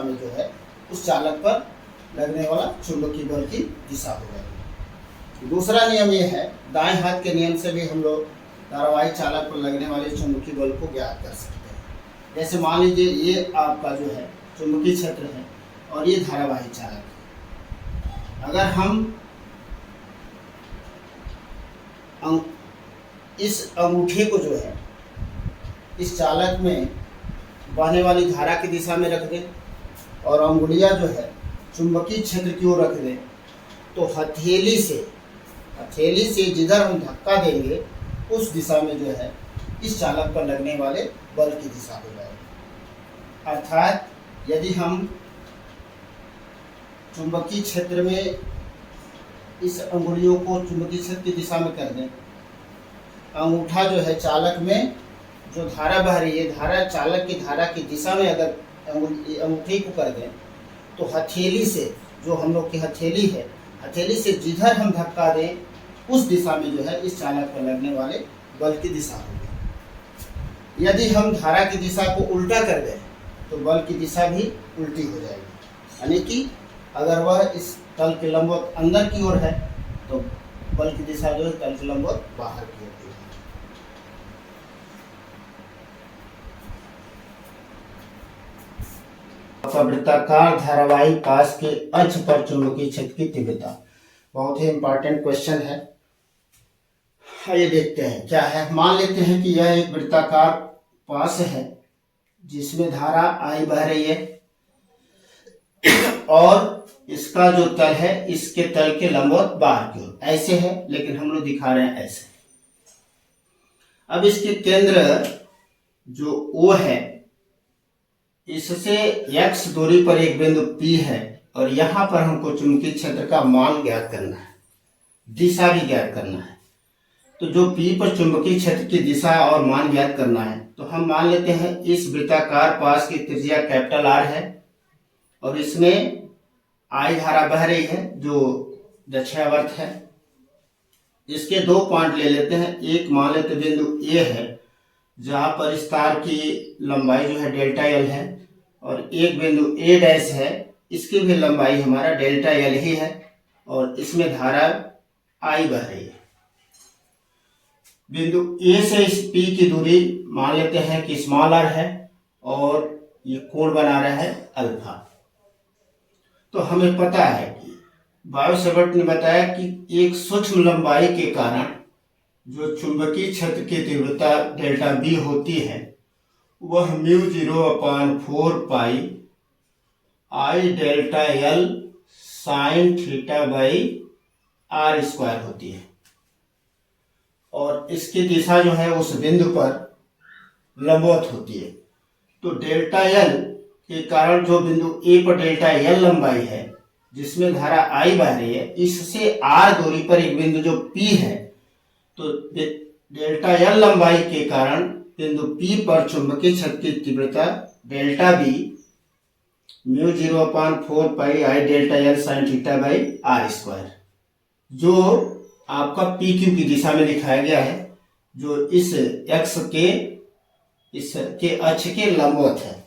में जो है उस चालक पर लगने वाला चुंबकीय बल की दिशा हो जाएगी। दूसरा नियम ये है, दाएं हाथ के नियम से भी हम लोग धारावाही चालक पर लगने वाले चुंबकीय बल को ज्ञात कर सकते हैं। जैसे मान लीजिए ये आपका जो है चुंबकीय क्षेत्र है और ये धारावाही चालक है। अगर हम इस अंगूठे को जो है इस चालक में बहने वाली धारा की दिशा में रख दें और अंगुलियां जो है चुंबकीय क्षेत्र की ओर रख दें, तो हथेली से जिधर हम धक्का देंगे उस दिशा में जो है इस चालक पर लगने वाले बल की दिशा हो जाएगी। अर्थात यदि हम चुंबकीय क्षेत्र में इस अंगुलियों को चुंबकीय क्षेत्र की दिशा में कर दें, अंगूठा जो है चालक में जो धारा बह रही है, धारा चालक की धारा की दिशा में अगर अंगूठे को कर दें, तो हथेली से, जो हम लोग की हथेली है, हथेली से जिधर हम धक्का दें उस दिशा में जो है इस चालक पर लगने वाले बल की दिशा होगी। यदि हम धारा की दिशा को उल्टा कर दें तो बल की दिशा भी उल्टी हो जाएगी, यानी कि अगर वह इस तल के लंबवत अंदर की ओर है तो बल की दिशा जो है तल के लंबवत बाहर की ओर है। वृत्ताकार धारावाही पास के अक्ष पर चुंबकीय क्षेत्र की तीव्रता, बहुत ही इंपॉर्टेंट क्वेश्चन है। ये देखते हैं क्या है। मान लेते हैं कि यह एक वृत्ताकार पास है जिसमें धारा आई बह रही है और इसका जो तल है इसके तल के लंबवत बाहर की ओर ऐसे है, लेकिन हम लोग दिखा रहे हैं ऐसे। अब इसके केंद्र जो O है, इससे x दूरी पर एक बिंदु P है और यहां पर हमको चुंबकीय क्षेत्र का मान ज्ञात करना है, दिशा भी ज्ञात करना है। तो जो P पर चुंबकीय क्षेत्र की दिशा और मान ज्ञात करना है, तो हम मान लेते हैं इस वृत्ताकार पास की त्रिज्या कैपिटल R है और इसमें I धारा बह रही है जो दक्षिणावर्त है। इसके दो पॉइंट ले लेते हैं। एक मान लेते बिंदु A है जहां पर इस तार की लंबाई जो है डेल्टा L है और एक बिंदु A डैश है, इसकी भी लंबाई हमारा डेल्टा L ही है और इसमें धारा I बह रही है। बिंदु A से इस P की दूरी मान लेते हैं कि स्मॉल r है और ये कोण बना रहा है अल्फा। तो हमें पता है कि बायोसेवर्ट ने बताया कि एक सूक्ष्म लंबाई के कारण जो चुंबकीय क्षेत्र की तीव्रता डेल्टा बी होती है वह μ0/4 pi I delta L sine theta by R square होती है और इसकी दिशा जो है उस बिंदु पर लंबवत होती है। तो डेल्टा L के कारण जो बिंदु A पर डेल्टा L लंबाई है जिसमें धारा I बह रही है, इससे R दूरी पर एक बिंदु जो P है, तो डेल्टा L लंबाई के कारण बिंदु P पर चुंबकीय क्षेत्र की तीव्रता delta B μ0/4 pi I delta L sine theta by R square, जो आपका PQ की दिशा में दिखाया गया है, जो इस x के इसके अक्ष के लंबवत है।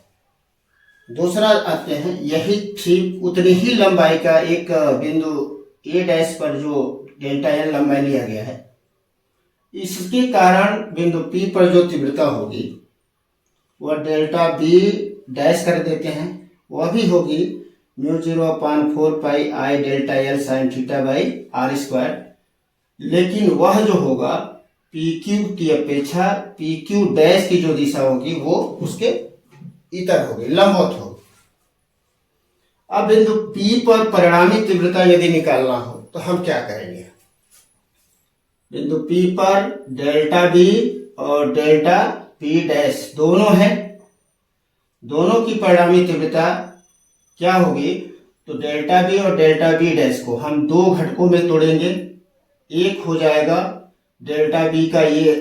दूसरा आते हैं, यही ठीक उतनी ही लंबाई का एक बिंदु A डैश पर जो डेल्टा L लंबाई लिया गया है, इसके कारण बिंदु P पर जो तीव्रता होगी वह डेल्टा B डैश कर देते हैं, वह भी होगी μ0/4 pi I delta L sine theta by R square. लेकिन वह जो होगा PQ की अपेक्षा PQ डैश की जो दिशा होगी वो उसके इतर होगी, लंबवत होगी। अब बिंदु P पर परिणामी तीव्रता यदि निकालना हो तो हम क्या करेंगे। बिंदु P पर डेल्टा B और डेल्टा P डैश दोनों है, दोनों की परिणामी तीव्रता क्या होगी। तो डेल्टा B और डेल्टा B डैश को हम दो घटकों में तोड़ेंगे। एक हो जाएगा डेल्टा B का ये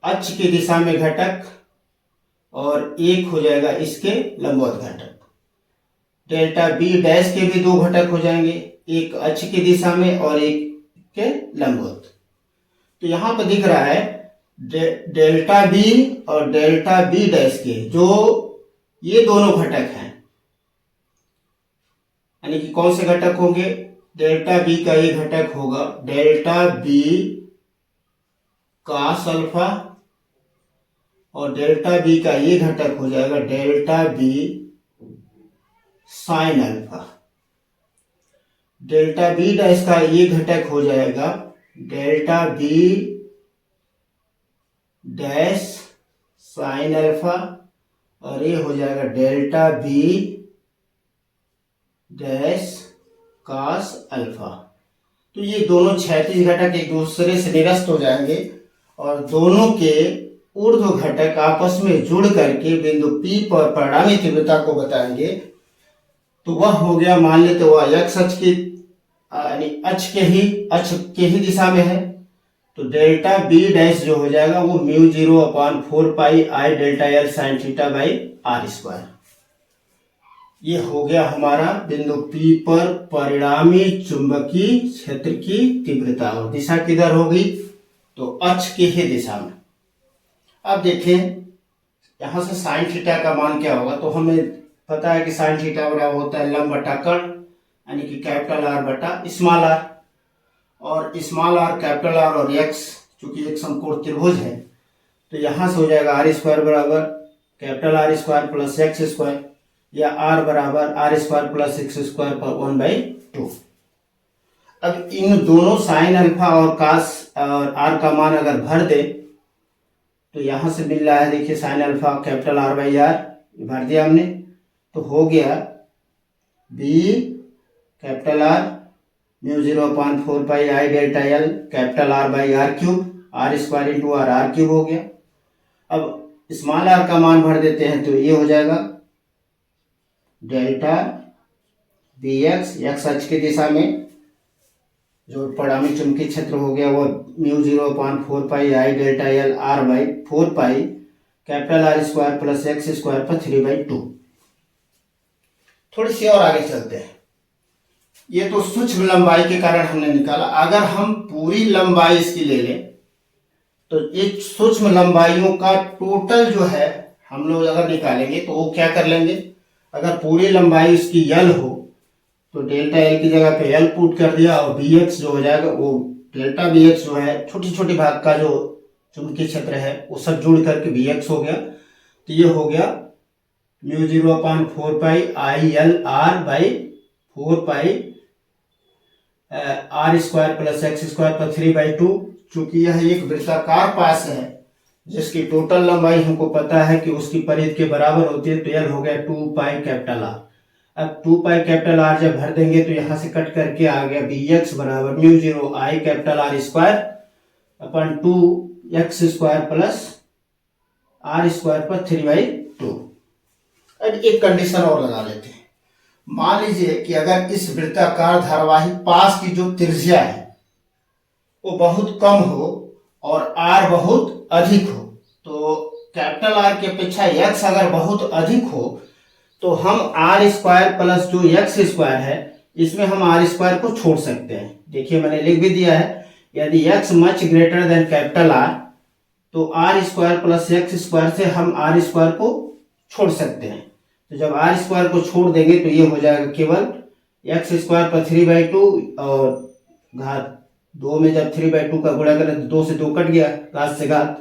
अक्ष की दिशा में घटक और एक हो जाएगा इसके लंबवत घटक। डेल्टा B डैश के भी दो घटक हो जाएंगे, एक अक्ष की दिशा में और एक के लंबवत। तो यहां पर दिख रहा है डेल्टा B और डेल्टा B डैश के जो ये दोनों घटक हैं, यानी कि कौन से घटक होंगे। डेल्टा B का ये घटक होगा डेल्टा B cos अल्फा और डेल्टा बी का ये घटक हो जाएगा delta B sine alpha. Delta B dash का ये घटक हो जाएगा delta B dash sine alpha, और ये हो जाएगा delta B dash cos alpha. तो ये दोनों क्षैतिज घटक एक दूसरे से निरस्त हो जाएंगे और दोनों के ऊर्ध्व घटक आपस में जुड़ करके बिंदु P पर परिणामी तीव्रता को बताएंगे। तो वह हो गया, मान लेते वह x अक्ष की यानी अक्ष के ही दिशा में है, तो डेल्टा बी डैश जो हो जाएगा वो mu 0/4 pi I delta L sine theta by R square. ये हो गया हमारा बिंदु P पर परिणामी चुंबकीय क्षेत्र की तीव्रता, और दिशा किधर होगी, तो अक्ष की ही दिशा में। अब देखें यहां से साइन थीटा का मान क्या होगा, तो हमें पता है कि साइन थीटा बराबर होता है लंब बटा कर्ण, यानी कि कैपिटल आर बटा स्मॉल आर, और स्मॉल आर कैपिटल आर और एक्स चूंकि एक समकोण त्रिभुज है, तो यहां से हो जाएगा आर स्क्वायर बराबर capital R square plus X square, या आर बराबर R square plus X square पर 1/2। अब इन दोनों साइन अल्फा और कास और आर का मान अगर भर दे तो यहां से मिल रहा है, देखिए sine alpha capital R by R भर दिया हमने, तो हो गया B capital R mu 0/4 pi I delta L capital R by R cube, R square into R R cube हो गया। अब स्मॉल आर का मान भर देते हैं तो ये हो जाएगा डेल्टा बी एक्स अक्ष की दिशा में जो परिणामी चुंबकीय क्षेत्र हो गया वो mu 0/4 pi I delta L R by 4 pi capital R square plus X square पर 3/2। थोड़ी सी और आगे चलते हैं। ये तो सूक्ष्म लंबाई के कारण हमने निकाला, अगर हम पूरी लंबाई इसकी ले लें तो एक सूक्ष्म लंबाइयों का टोटल जो है हम लोग अगर निकालेंगे तो वो क्या कर लेंगे, अगर पूरी लंबाई इसकी यल हो तो डेल्टा एल की जगह पे एल पुट कर दिया, और बी एक्स जो हो जाएगा वो डेल्टा बी एक्स जो है छोटी छोटी भाग का जो चुंबकीय क्षेत्र है वो सब जुड़ करके बी एक्स हो गया। तो ये हो गया mu 0/4 pi I L R by 4 pi R square plus X square पर 3/2। चूंकि यह एक वृत्ताकार पास है जिसकी टोटल लंबाई हमको पता है कि उसकी परिधि के बराबर होती है, तो एल हो गया 2 पाई कैपिटल आर। अब 2 पाई कैपिटल आर जब भर देंगे तो यहां से कट करके आ गया बी एक्स बराबर mu 0 I capital R square upon 2 X square plus R square पर 3/2। अब एक कंडीशन और लगा लेते हैं। मान लीजिए कि अगर इस वृत्ताकार धारावाहिक पास की जो त्रिज्या है वो बहुत कम हो और आर बहुत अधिक हो, तो कैपिटल आर की अपेक्षा एक्स अगर बहुत अधिक हो तो हम आर स्क्वायर प्लस जो एक्स स्क्वायर है इसमें हम आर स्क्वायर को छोड़ सकते हैं। देखिए मैंने लिख भी दिया है, यदि X much greater than capital R तो R square plus X square से हम आर स्क्वायर को छोड़ सकते हैं। तो जब आर स्क्वायर को छोड़ देंगे तो ये हो जाएगा केवल एक्स स्क्वायर पर 3/2, और घात 2 में जब 3/2 का गुणा करें तो 2 से 2 कट गया घात से घात,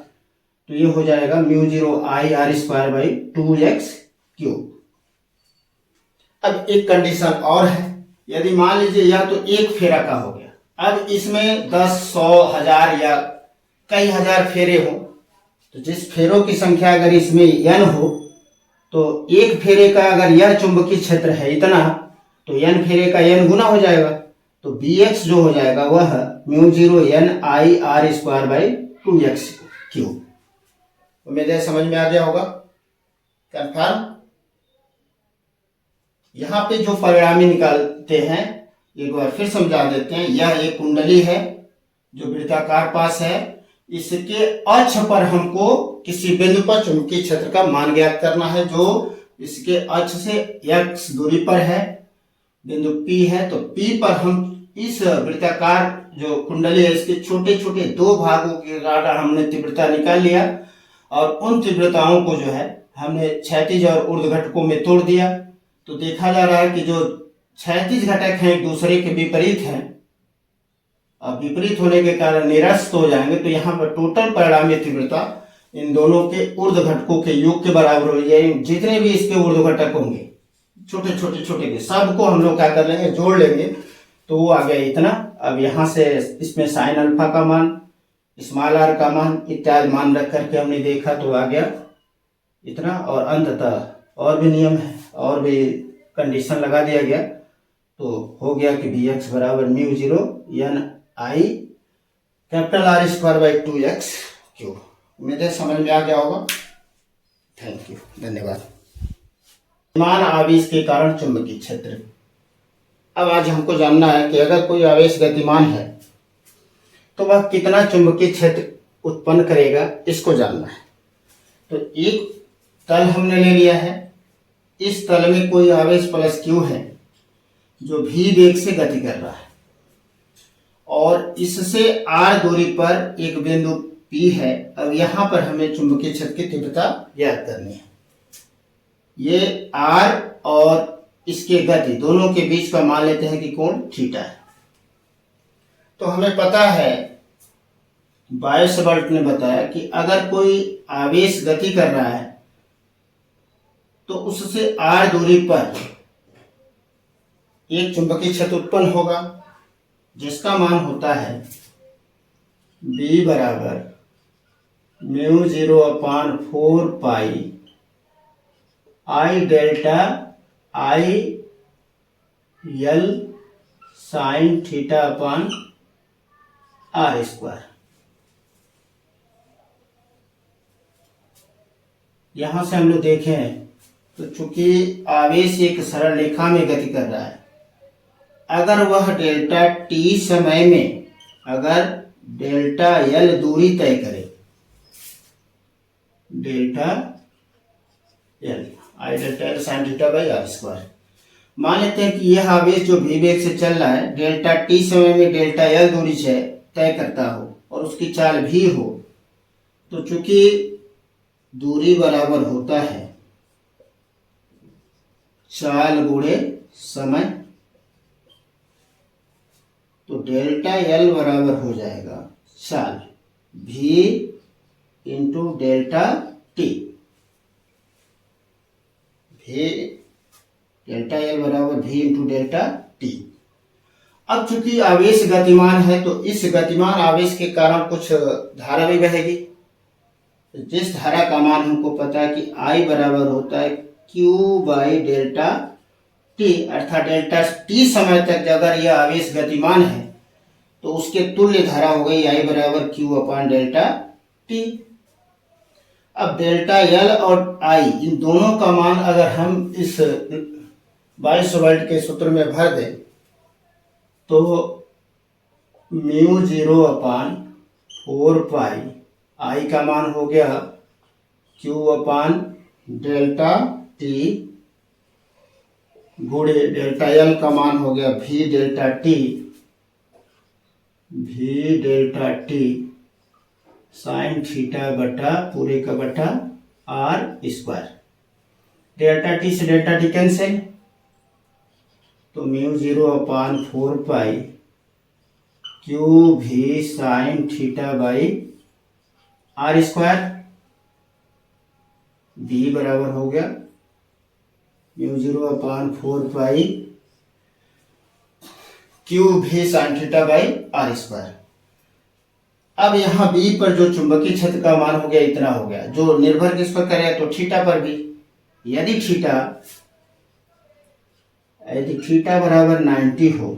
तो ये हो जाएगा mu 0 I R square by 2x cube. अब एक कंडीशन और है, यदि मान लीजिए या तो एक फेरा का हो गया, अब इसमें 10, 100, 1000 या कई हजार फेरे हो, तो जिस फेरों की संख्या अगर इसमें n हो तो एक फेरे का अगर यह चुंबकीय क्षेत्र है इतना तो n फेरे का n गुना हो जाएगा, तो bx जो हो जाएगा वह mu 0 n I R square by 2x cube. उम्मीद है समझ में आ गया होगा, कंफर्म। यहाँ पे जो परिणामी निकालते हैं एक बार फिर समझा देते हैं। यह एक कुंडली है जो वृत्ताकार पास है, इसके अक्ष पर हमको किसी बिंदु पर चुंबकीय क्षेत्र का मान ज्ञात करना है जो इसके अक्ष से x दूरी पर है, बिंदु P है। तो P पर हम इस वृत्ताकार जो कुंडली है इसके छोटे छोटे दो भागों के कारण हमने तीव्रता निकाल लिया, और उन तीव्रताओं को जो है हमने क्षैतिज और ऊर्ध्व घटकों में तोड़ दिया। तो देखा जा रहा है कि जो क्षैतिज घटक हैं एक दूसरे के विपरीत हैं, अब विपरीत होने के कारण निरस्त हो जाएंगे, तो यहाँ पर टोटल परिणामी तीव्रता इन दोनों के ऊर्ध्व घटकों के योग के बराबर हो जाए। जितने भी इसके ऊर्ध्व घटक होंगे छोटे छोटे छोटे के सबको हम लोग क्या कर लेंगे, जोड़ लेंगे, तो वो आ गया इतना। अब यहाँ से इसमें साइन अल्फा का मान, स्मॉल आर का मान इत्यादि मान रख करके हमने देखा तो आ गया इतना। और अंततः और भी नियम है और भी कंडीशन लगा दिया गया तो हो गया कि बी एक्स बराबर mu zero N I capital R square by 2x cube. उम्मीद है समझ में आ गया होगा। थैंक यू, धन्यवाद। गतिमान आवेश के कारण चुंबकीय क्षेत्र। अब आज हमको जानना है कि अगर कोई आवेश गतिमान है तो वह कितना चुंबकीय क्षेत्र उत्पन्न करेगा, इसको जानना है। तो एक तल हमने ले लिया है, इस तल में कोई आवेश प्लस क्यू है जो भी वेग से गति कर रहा है और इससे r दूरी पर एक बिंदु P है। अब यहां पर हमें चुंबकीय क्षेत्र की तीव्रता ज्ञात करनी है। ये r और इसके गति दोनों के बीच का मान लेते हैं कि कोण थीटा है। तो हमें पता है बायोसवार्ट ने बताया कि अगर कोई आवेश गति कर रहा है तो उससे r दूरी पर एक चुंबकीय क्षेत्र उत्पन्न होगा जिसका मान होता है B बराबर mu zero upon 4 pi I delta I L sine theta upon R square. यहां से हम लोग देखें तो चूंकि आवेश एक सरल रेखा में गति कर रहा है, अगर वह डेल्टा टी समय में अगर डेल्टा एल दूरी तय करे, delta L I delta L sine theta by R square, मान लेते हैं कि यह आवेश जो v वेग से चल रहा है डेल्टा टी समय में डेल्टा एल दूरी से तय करता हो और उसकी चाल भी हो, तो चूंकि दूरी बराबर होता है चाल गुणे समय, तो डेल्टा एल बराबर हो जाएगा चाल v into delta T. Delta L बराबर v इंटू डेल्टा टी। अब चूंकि आवेश गतिमान है तो इस गतिमान आवेश के कारण कुछ धारा भी बहेगी। जिस धारा का मान हमको पता है कि I बराबर होता है Q बाई डेल्टा टी, अर्थात डेल्टा टी समय तक अगर यह आवेश गतिमान है तो उसके तुल्य धारा हो गई I बराबर Q अपान डेल्टा टी। अब डेल्टा एल और I इन दोनों का मान अगर हम इस बायोसवार्ट के सूत्र में भर दें तो mu zero upon 4 pi I का मान हो गया Q अपान डेल्टा टी गुणे डेल्टा एल का मान हो गया V delta T sine theta बटा पूरे का बटा आर स्क्वायर। डेल्टा टी से डेल्टा टी कैंसिल, तो mu zero upon 4 pi Q V sine theta by R square. B बराबर हो गया mu zero upon 4 pi Q V sine theta by R square. अब यहाँ बी पर जो चुंबकीय क्षेत्र का मान हो गया इतना हो गया, जो निर्भर किस पर करे तो थीटा पर भी। यदि थीटा बराबर 90 हो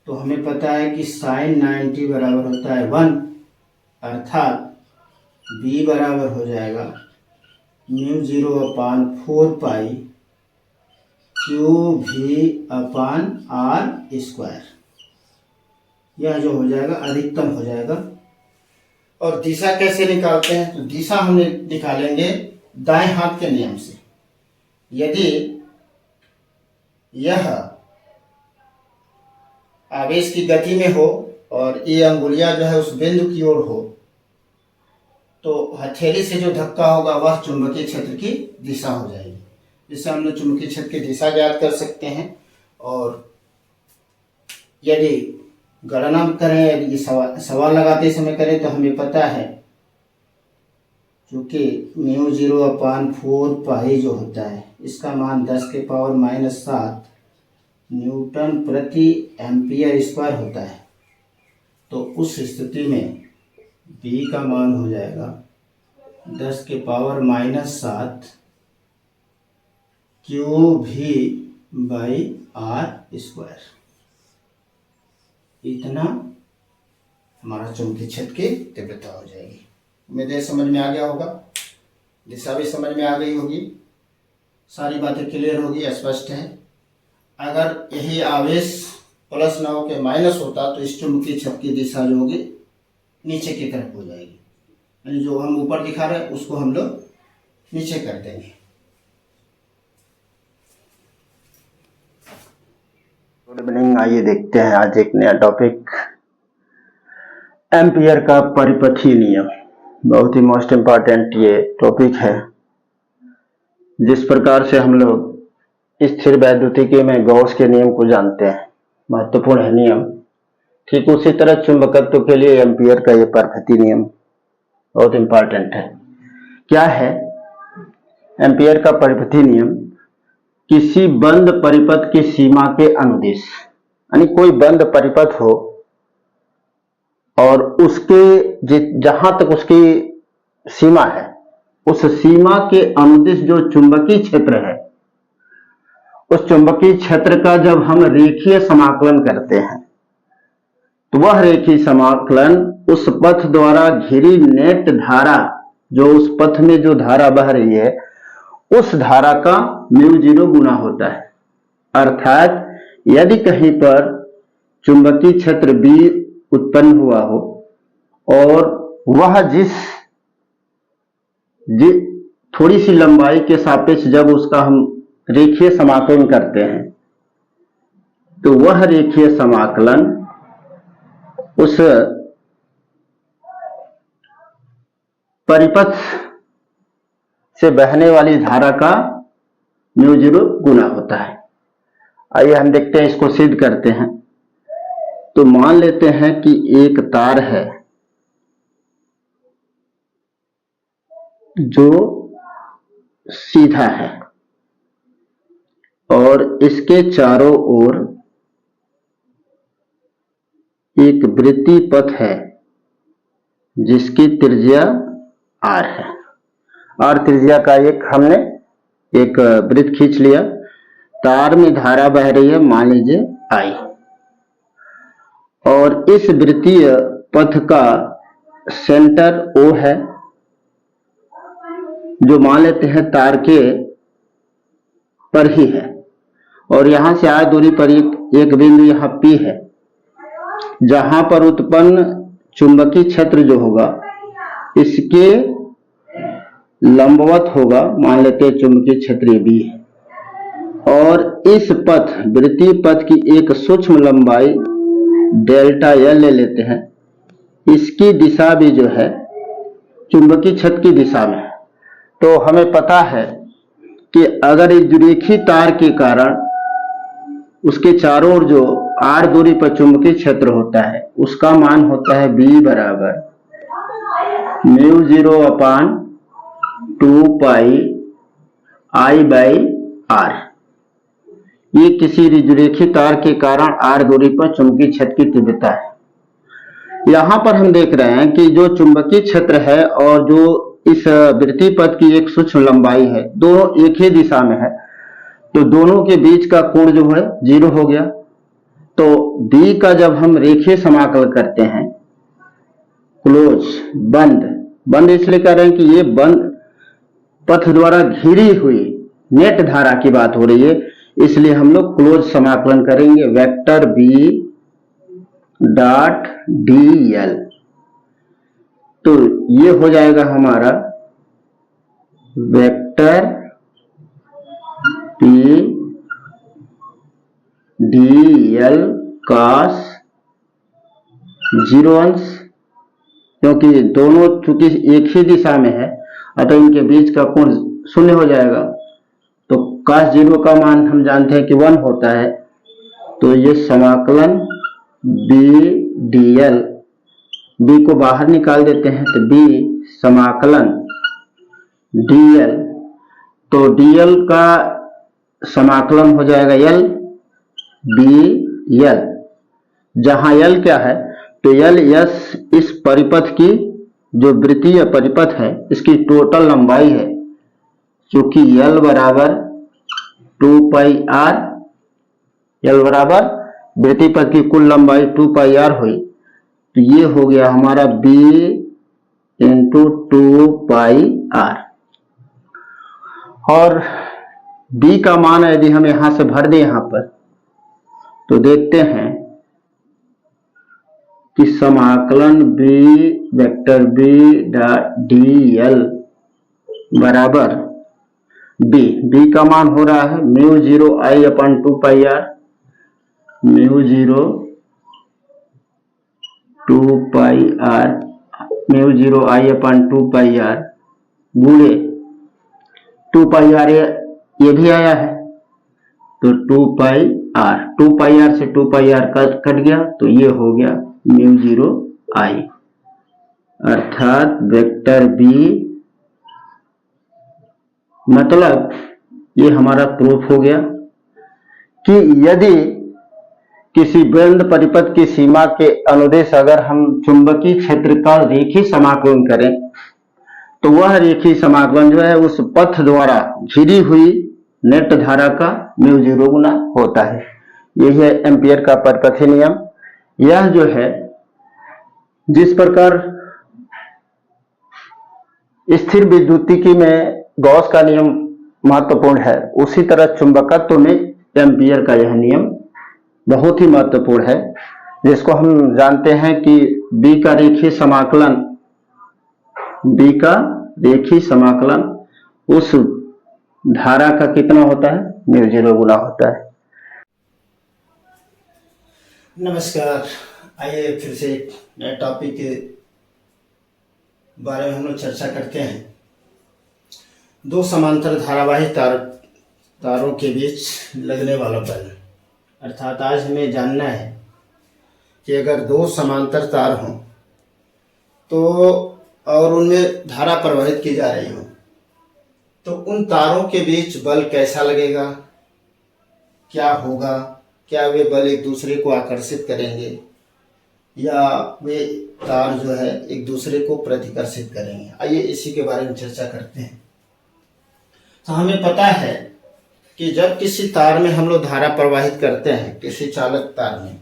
तो हमें पता है कि साइन 90 बराबर होता है 1, अर्थात बी बराबर हो जाएगा mu zero upon 4 pi Q भी अपान आर स्क्वायर। यह जो हो जाएगा अधिकतम हो जाएगा। और दिशा कैसे निकालते हैं, तो दिशा हम निकालेंगे दाएं हाथ के नियम से। यदि यह आवेश की गति में हो और ये अंगुलियां जो है उस बिंदु की ओर हो तो हथेली से जो धक्का होगा वह चुंबकीय क्षेत्र की दिशा हो जाएगी। जिससे हम लोग चुंबकीय क्षेत्र की दिशा ज्ञात कर सकते हैं। और यदि गणना करें, यदि सवाल लगाते समय करें तो हमें पता है क्योंकि म्यू 0/4 पाई जो होता है इसका मान 10⁻⁷ न्यूटन प्रति एम्पियर स्क्वायर होता है। तो उस स्थिति में B का मान हो जाएगा 10⁻⁷ Q/V/R²। इतना हमारा चुंबकीय क्षेत्र की तीव्रता हो जाएगी। उम्मीद है समझ में आ गया होगा, दिशा भी समझ में आ गई होगी, सारी बातें क्लियर होगी, स्पष्ट है। अगर यही आवेश प्लस ना हो के माइनस होता तो इस चुंबकीय क्षेत्र की दिशा जो होगी नीचे की तरफ हो जाएगी, यानी जो हम ऊपर दिखा रहे हैं उसको हम लोग नीचे कर देंगे। गुड इवनिंग, आइए देखते हैं आज एक नया टॉपिक, एम्पियर का परिपथीय नियम। बहुत ही मोस्ट इम्पॉर्टेंट ये टॉपिक है। जिस प्रकार से हम लोग स्थिर वैद्युतिकी में गॉस के नियम को जानते हैं, महत्वपूर्ण है नियम, ठीक उसी तरह चुंबकत्व के लिए एम्पियर का ये परिपथीय नियम बहुत इम्पॉर्टेंट है। क्या है एम्पियर का परिपथीय नियम? किसी बंद परिपथ की सीमा के अनुदिश, यानी कोई बंद परिपथ हो और उसके जहां तक उसकी सीमा है, उस सीमा के अनुदिश जो चुंबकीय क्षेत्र है, उस चुंबकीय क्षेत्र का जब हम रेखीय समाकलन करते हैं तो वह रेखीय समाकलन उस पथ द्वारा घिरी नेट धारा, जो उस पथ में जो धारा बह रही है उस धारा का μ0 गुना होता है। अर्थात यदि कहीं पर चुंबकीय क्षेत्र B उत्पन्न हुआ हो और वह थोड़ी सी लंबाई के सापेक्ष जब उसका हम रेखीय समाकलन करते हैं तो वह रेखीय समाकलन उस परिपथ से बहने वाली धारा का μ0 गुना होता है। आइए हम देखते हैं, इसको सिद्ध करते हैं। तो मान लेते हैं कि एक तार है जो सीधा है और इसके चारों ओर एक वृत्तीय पथ है जिसकी त्रिज्या r है। r त्रिज्या का हमने एक वृत्त खींच लिया। तार में धारा बह रही है, मान लीजिए I, और इस वृत्तीय पथ का सेंटर O है, जो मान लेते हैं तार के पर ही है, और यहां से r दूरी पर एक बिंदु यहां P है, जहां पर उत्पन्न चुंबकीय क्षेत्र जो होगा इसके लंबवत होगा, मान लेते हैं चुंबकीय क्षेत्र B है, और इस पथ वृत्तीय पथ की एक सूक्ष्म लंबाई डेल्टा L ले लेते हैं। इसकी दिशा भी जो है चुंबकीय क्षेत्र की दिशा में है। तो हमें पता है कि अगर इस रेखीय तार के कारण उसके चारों ओर जो r दूरी पर चुंबकीय क्षेत्र होता है उसका मान होता है B बराबर μ0/2 पाई I/r। ये किसी रेखीय तार के कारण r दूरी पर चुंबकीय क्षेत्र की तीव्रता है। यहां पर हम देख रहे हैं कि जो चुंबकीय क्षेत्र है और जो इस वृत्तीय पथ की एक सूक्ष्म लंबाई है, दोनों एक ही दिशा में है, तो दोनों के बीच का कोण जो है 0 हो गया। तो D का जब हम रेखीय समाकलन करते हैं, क्लोज बंद इसलिए कर रहे हैं कि ये बंद पथ द्वारा घिरी हुई नेट धारा की बात हो रही है, इसलिए हम लोग क्लोज समाकलन करेंगे वेक्टर B डॉट dl। तो ये हो जाएगा हमारा वेक्टर P dl cos 0 अंश, क्योंकि दोनों चूंकि एक ही दिशा में है अतः इनके बीच का कोण 0 हो जाएगा। तो cos 0 का मान हम जानते हैं कि 1 होता है। तो ये समाकलन B dl, B को बाहर निकाल देते हैं तो B समाकलन dl, तो dl का समाकलन हो जाएगा l dl, जहां l क्या है, तो l यस इस परिपथ की जो वृत्तीय परिपथ है इसकी टोटल लंबाई है, क्योंकि l बराबर 2 पाई r, l बराबर वृत्तीय पथ की कुल लंबाई 2 पाई r हुई, तो ये हो गया हमारा b इंटू 2 पाई r। और b का मान यदि हम यहां से भर दें यहां पर, तो देखते हैं कि समाकलन b वेक्टर b dl बराबर b का मान हो रहा है mu 0 i upon 2 pi r, mu 0 2 pi r, mu 0 i upon 2 pi r गुणे 2 पाई r, ये भी आया है, तो 2 पाई r, 2 पाई r से 2 पाई r कट गया, तो ये हो गया म्यू 0 i, अर्थात वेक्टर b, मतलब ये हमारा प्रूफ हो गया कि यदि किसी बंद परिपथ की सीमा के अनुदेश अगर हम चुंबकीय क्षेत्र का रेखीय समाकलन करें, तो वह रेखीय समाकलन जो है उस पथ द्वारा घिरी हुई नेट धारा का म्यू 0 गुना होता है। यही है एम्पियर का परिपथीय नियम। यह जो है जिस प्रकार स्थिर विद्युतिकी में गॉस का नियम महत्वपूर्ण है, उसी तरह चुंबकत्व में एम्पियर का यह नियम बहुत ही महत्वपूर्ण है, जिसको हम जानते हैं कि B का रेखीय समाकलन उस धारा का कितना होता है, म्यू 0 गुना होता है। नमस्कार, आइए फिर से एक नए टॉपिक के बारे में हम लोग चर्चा करते हैं। दो समांतर धारावाही तारों के बीच लगने वाला बल, अर्थात आज हमें जानना है कि अगर दो समांतर तार हों तो और उनमें धारा प्रवाहित की जा रही हो, तो उन तारों के बीच बल कैसा लगेगा, क्या होगा, क्या वे बल एक दूसरे को आकर्षित करेंगे या वे तार जो है एक दूसरे को प्रतिकर्षित करेंगे। आइए इसी के बारे में चर्चा करते हैं। तो हमें पता है कि जब किसी तार में हम लोग धारा प्रवाहित करते हैं, किसी चालक तार में,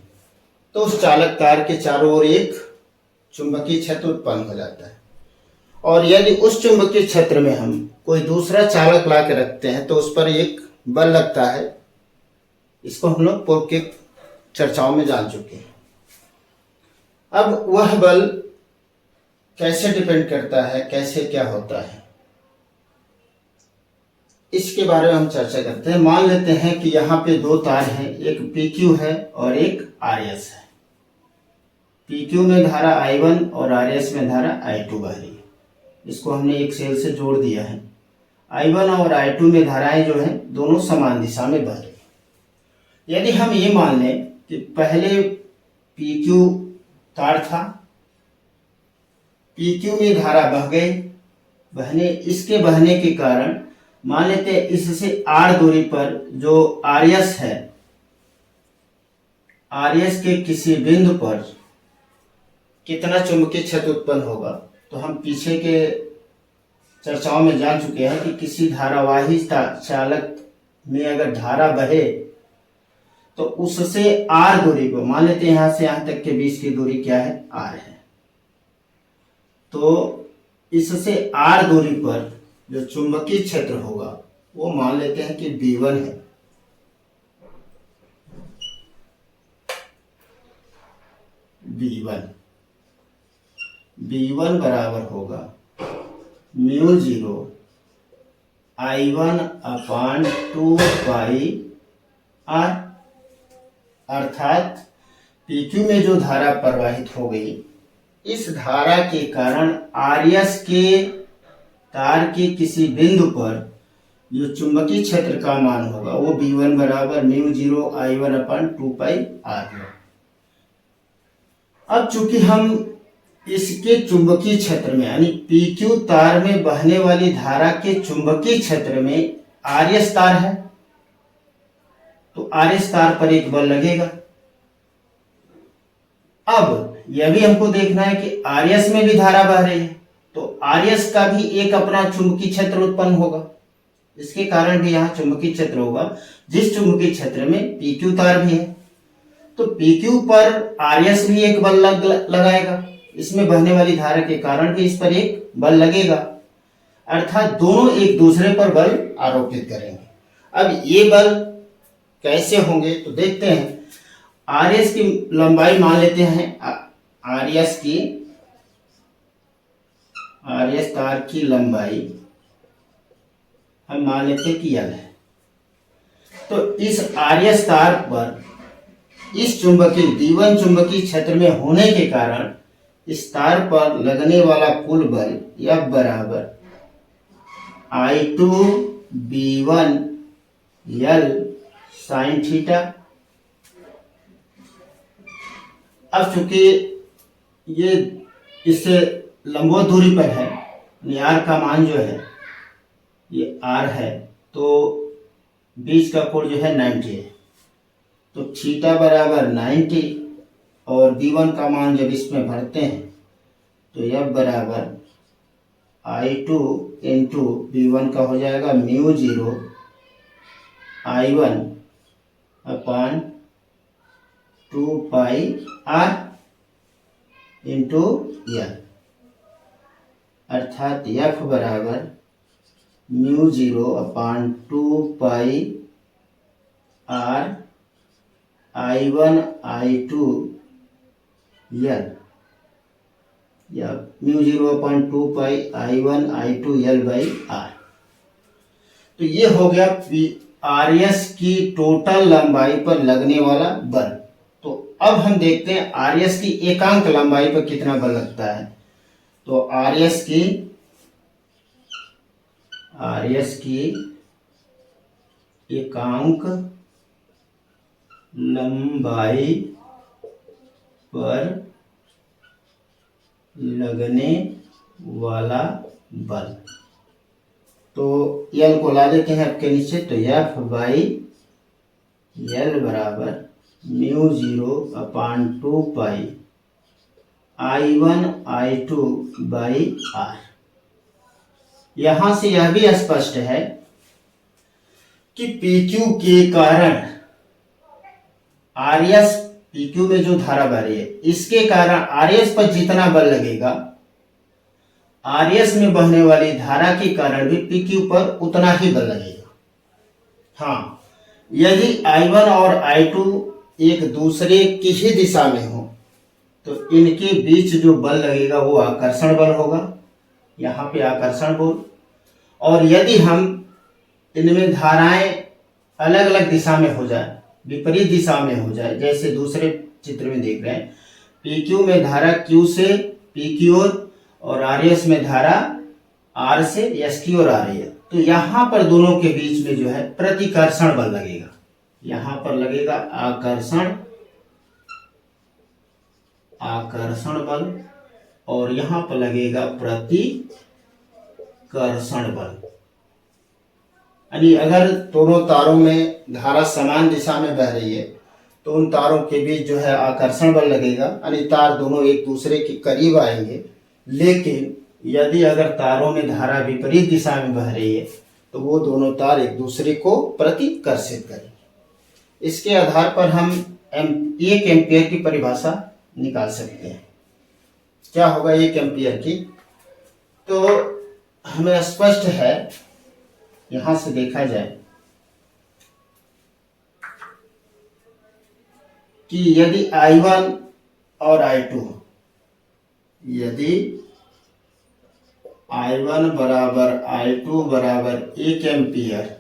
तो उस चालक तार के चारों ओर एक चुंबकीय क्षेत्र उत्पन्न हो जाता है, और यदि उस चुंबकीय क्षेत्र में हम कोई दूसरा चालक ला के रखते हैं तो उस पर एक बल लगता है। इसको हम लोग पूर्व की चर्चाओं में जान चुके हैं। अब वह बल कैसे डिपेंड करता है, कैसे क्या होता है, इसके बारे में हम चर्चा करते हैं। मान लेते हैं कि यहाँ पे दो तार हैं, एक PQ है और एक RS है। PQ में धारा I1 और RS में धारा I2 बह रही है। इसको हमने एक सेल से जोड़ दिया है। I1 और I2 में धाराएं जो हैं दोनों समान दिशा में बह रही है। यदि हम ये मान लें कि पहले PQ तार था, PQ में धारा बह गई, इसके बहने के कारण मान लेते हैं इससे R दूरी पर जो RS है, RS के किसी बिंदु पर कितना चुंबकीय क्षेत्र उत्पन्न होगा, तो हम पीछे के चर्चाओं में जान चुके हैं कि किसी धारावाही चालक में अगर धारा बहे तो उससे R दूरी को, मान लेते हैं यहां से यहां तक के बीच की दूरी क्या है, R है, तो इससे R दूरी पर जो चुंबकीय क्षेत्र होगा वो मान लेते हैं कि B1 है। B1 बराबर होगा म्यू 0 I1 अपान 2 पाई R, अर्थात PQ में जो धारा प्रवाहित हो गई, इस धारा के कारण RS के तार के किसी बिंदु पर जो चुंबकीय क्षेत्र का मान होगा वो B1 बराबर म्यू 0 I1 अपन 2 पाई R है। अब चूंकि हम इसके चुंबकीय क्षेत्र में यानी PQ तार में बहने वाली धारा के चुंबकीय क्षेत्र में RS तार है, तो RS तार पर एक बल लगेगा। अब यह भी हमको देखना है कि RS में भी धारा बह रही है, तो RS का भी एक अपना चुंबकीय क्षेत्र उत्पन्न होगा। इसके कारण भी यहाँ चुंबकीय क्षेत्र होगा, जिस चुंबकीय क्षेत्र में PQ तार भी है। तो PQ पर RS भी एक बल लगाएगा, इसमें बहने वाली धारा के कारण भी इस पर एक बल लगेगा, अर्थात दोनों एक दूसरे पर बल आरोपित करेंगे। अब ये बल कैसे होंगे तो देखते हैं। RS की लंबाई मान लेते हैं, RS तार की लंबाई हम मान लेते कि L है। तो इस RS तार पर इस चुंबकीय D1 चुंबकीय क्षेत्र में होने के कारण इस तार पर लगने वाला कुल बल F बराबर I2 B1 L sin theta. अब चूंकि ये इससे लंबवत दूरी पर है, R का मान जो है ये R है, तो बीच का कोण जो है 90 है, तो थीटा बराबर 90 और B1 का मान जब इसमें भरते हैं तो F बराबर I2 इंटू B1 का हो जाएगा म्यू 0 I1 अपान 2 पाई R इंटू L, अर्थात F बराबर म्यू 0 अपान 2 पाई R I1 I2 L, या mu 0 upon 2 pi I1 I2 L by R। तो ये हो गया RS की टोटल लंबाई पर लगने वाला बल। तो अब हम देखते हैं RS की एकांक लंबाई पर कितना बल लगता है। तो RS की एकांक लंबाई पर लगने वाला बल, तो L को ला देते हैं आपके नीचे, तो F बाई L बराबर mu 0 upon 2 pi I1 I2 by R। यहां से यह भी स्पष्ट है कि PQ के कारण RS, PQ में जो धारा बह रही है इसके कारण RS पर जितना बल लगेगा, RS में बहने वाली धारा के कारण भी PQ पर उतना ही बल लगेगा। हाँ, यदि I1 और I2 एक दूसरे की ही दिशा में हो तो इनके बीच जो बल लगेगा वो आकर्षण बल होगा, यहाँ पे आकर्षण बल। और यदि हम इनमें धाराएं अलग अलग दिशा में हो जाए, विपरीत दिशा में हो जाए, जैसे दूसरे चित्र में देख रहे हैं, PQ में धारा Q से P की ओर और RS में धारा R से S की ओर आ रही है, तो यहाँ पर दोनों के बीच में जो है प्रतिकर्षण बल लगेगा। यहाँ पर लगेगा आकर्षण बल और यहाँ पर लगेगा प्रतिकर्षण बल। यानी अगर दोनों तारों में धारा समान दिशा में बह रही है तो उन तारों के बीच जो है आकर्षण बल लगेगा, यानी तार दोनों एक दूसरे के करीब आएंगे। लेकिन यदि अगर तारों में धारा विपरीत दिशा में बह रही है तो वो दोनों तार एक दूसरे को प्रतिकर्षित करेंगे। इसके आधार पर हम 1 एम्पियर की परिभाषा निकाल सकते हैं। क्या होगा 1 एम्पियर की, तो हमें स्पष्ट है, यहां से देखा जाए कि यदि I1 और I2, यदि I1 बराबर I2 बराबर 1 एम्पियर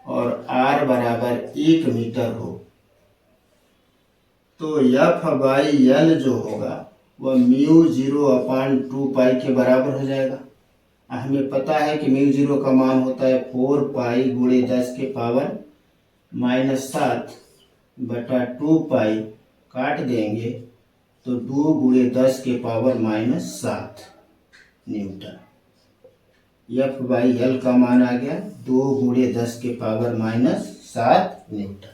और R बराबर 1 मीटर हो, तो F बाई L जो होगा वह म्यू 0 अपान 2 पाई के बराबर हो जाएगा। हमें पता है कि म्यू 0 का मान होता है 4 पाई गुणे 10 के पावर -7 बटा 2 पाई काट देंगे तो 2 गुणे 10 के power -7 Newton. F by L का मान आ गया 2 गुणे 10 के पावर -7 न्यूटन।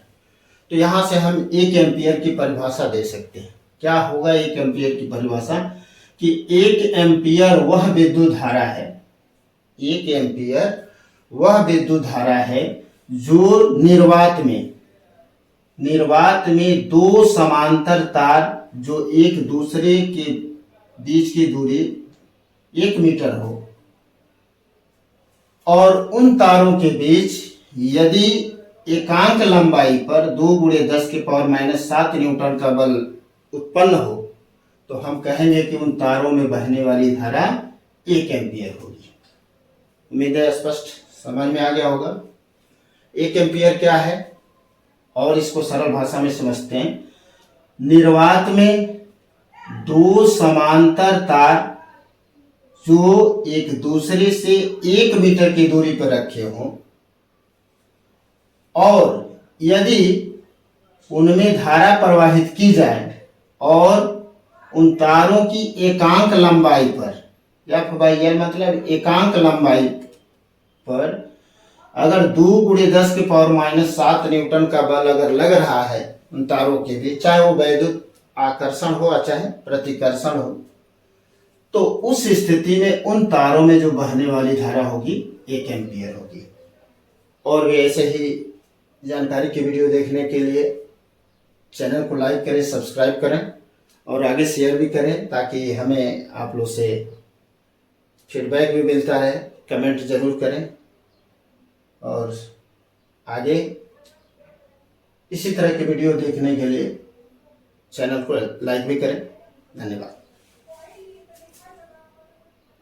तो यहां से हम 1 एम्पियर की परिभाषा दे सकते हैं। क्या होगा 1 एम्पियर की परिभाषा? कि 1 एम्पियर वह विद्युत धारा है, 1 एम्पियर वह विद्युत धारा है जो निर्वात में दो समांतर तार जो एक दूसरे के बीच की दूरी 1 मीटर हो और उन तारों के बीच यदि एकांक लंबाई पर 2 गुणे 10 के पावर -7 न्यूटन का बल उत्पन्न हो तो हम कहेंगे कि उन तारों में बहने वाली धारा 1 एम्पियर होगी। उम्मीद है स्पष्ट समझ में आ गया होगा। 1 एम्पियर क्या है और इसको सरल भाषा में समझते हैं। निर्वात में दो समांतर तार जो एक दूसरे से 1 मीटर की दूरी पर रखे हों और यदि उनमें धारा प्रवाहित की जाए और उन तारों की एकांक लंबाई पर, एफ बाई एल मतलब एकांक लंबाई पर अगर 2 गुणे 10 के पावर -7 न्यूटन का बल अगर लग रहा है उन तारों के बीच, चाहे वो वैद्युत आकर्षण हो चाहे प्रतिकर्षण हो, तो उस स्थिति में उन तारों में जो बहने वाली धारा होगी 1 एम्पियर होगी। और भी ऐसे ही जानकारी की वीडियो देखने के लिए चैनल को लाइक करें, सब्सक्राइब करें और आगे शेयर भी करें ताकि हमें आप लोग से फीडबैक भी मिलता रहे। कमेंट जरूर करें और आगे इसी तरह की वीडियो देखने के लिए चैनल को लाइक भी करें। धन्यवाद।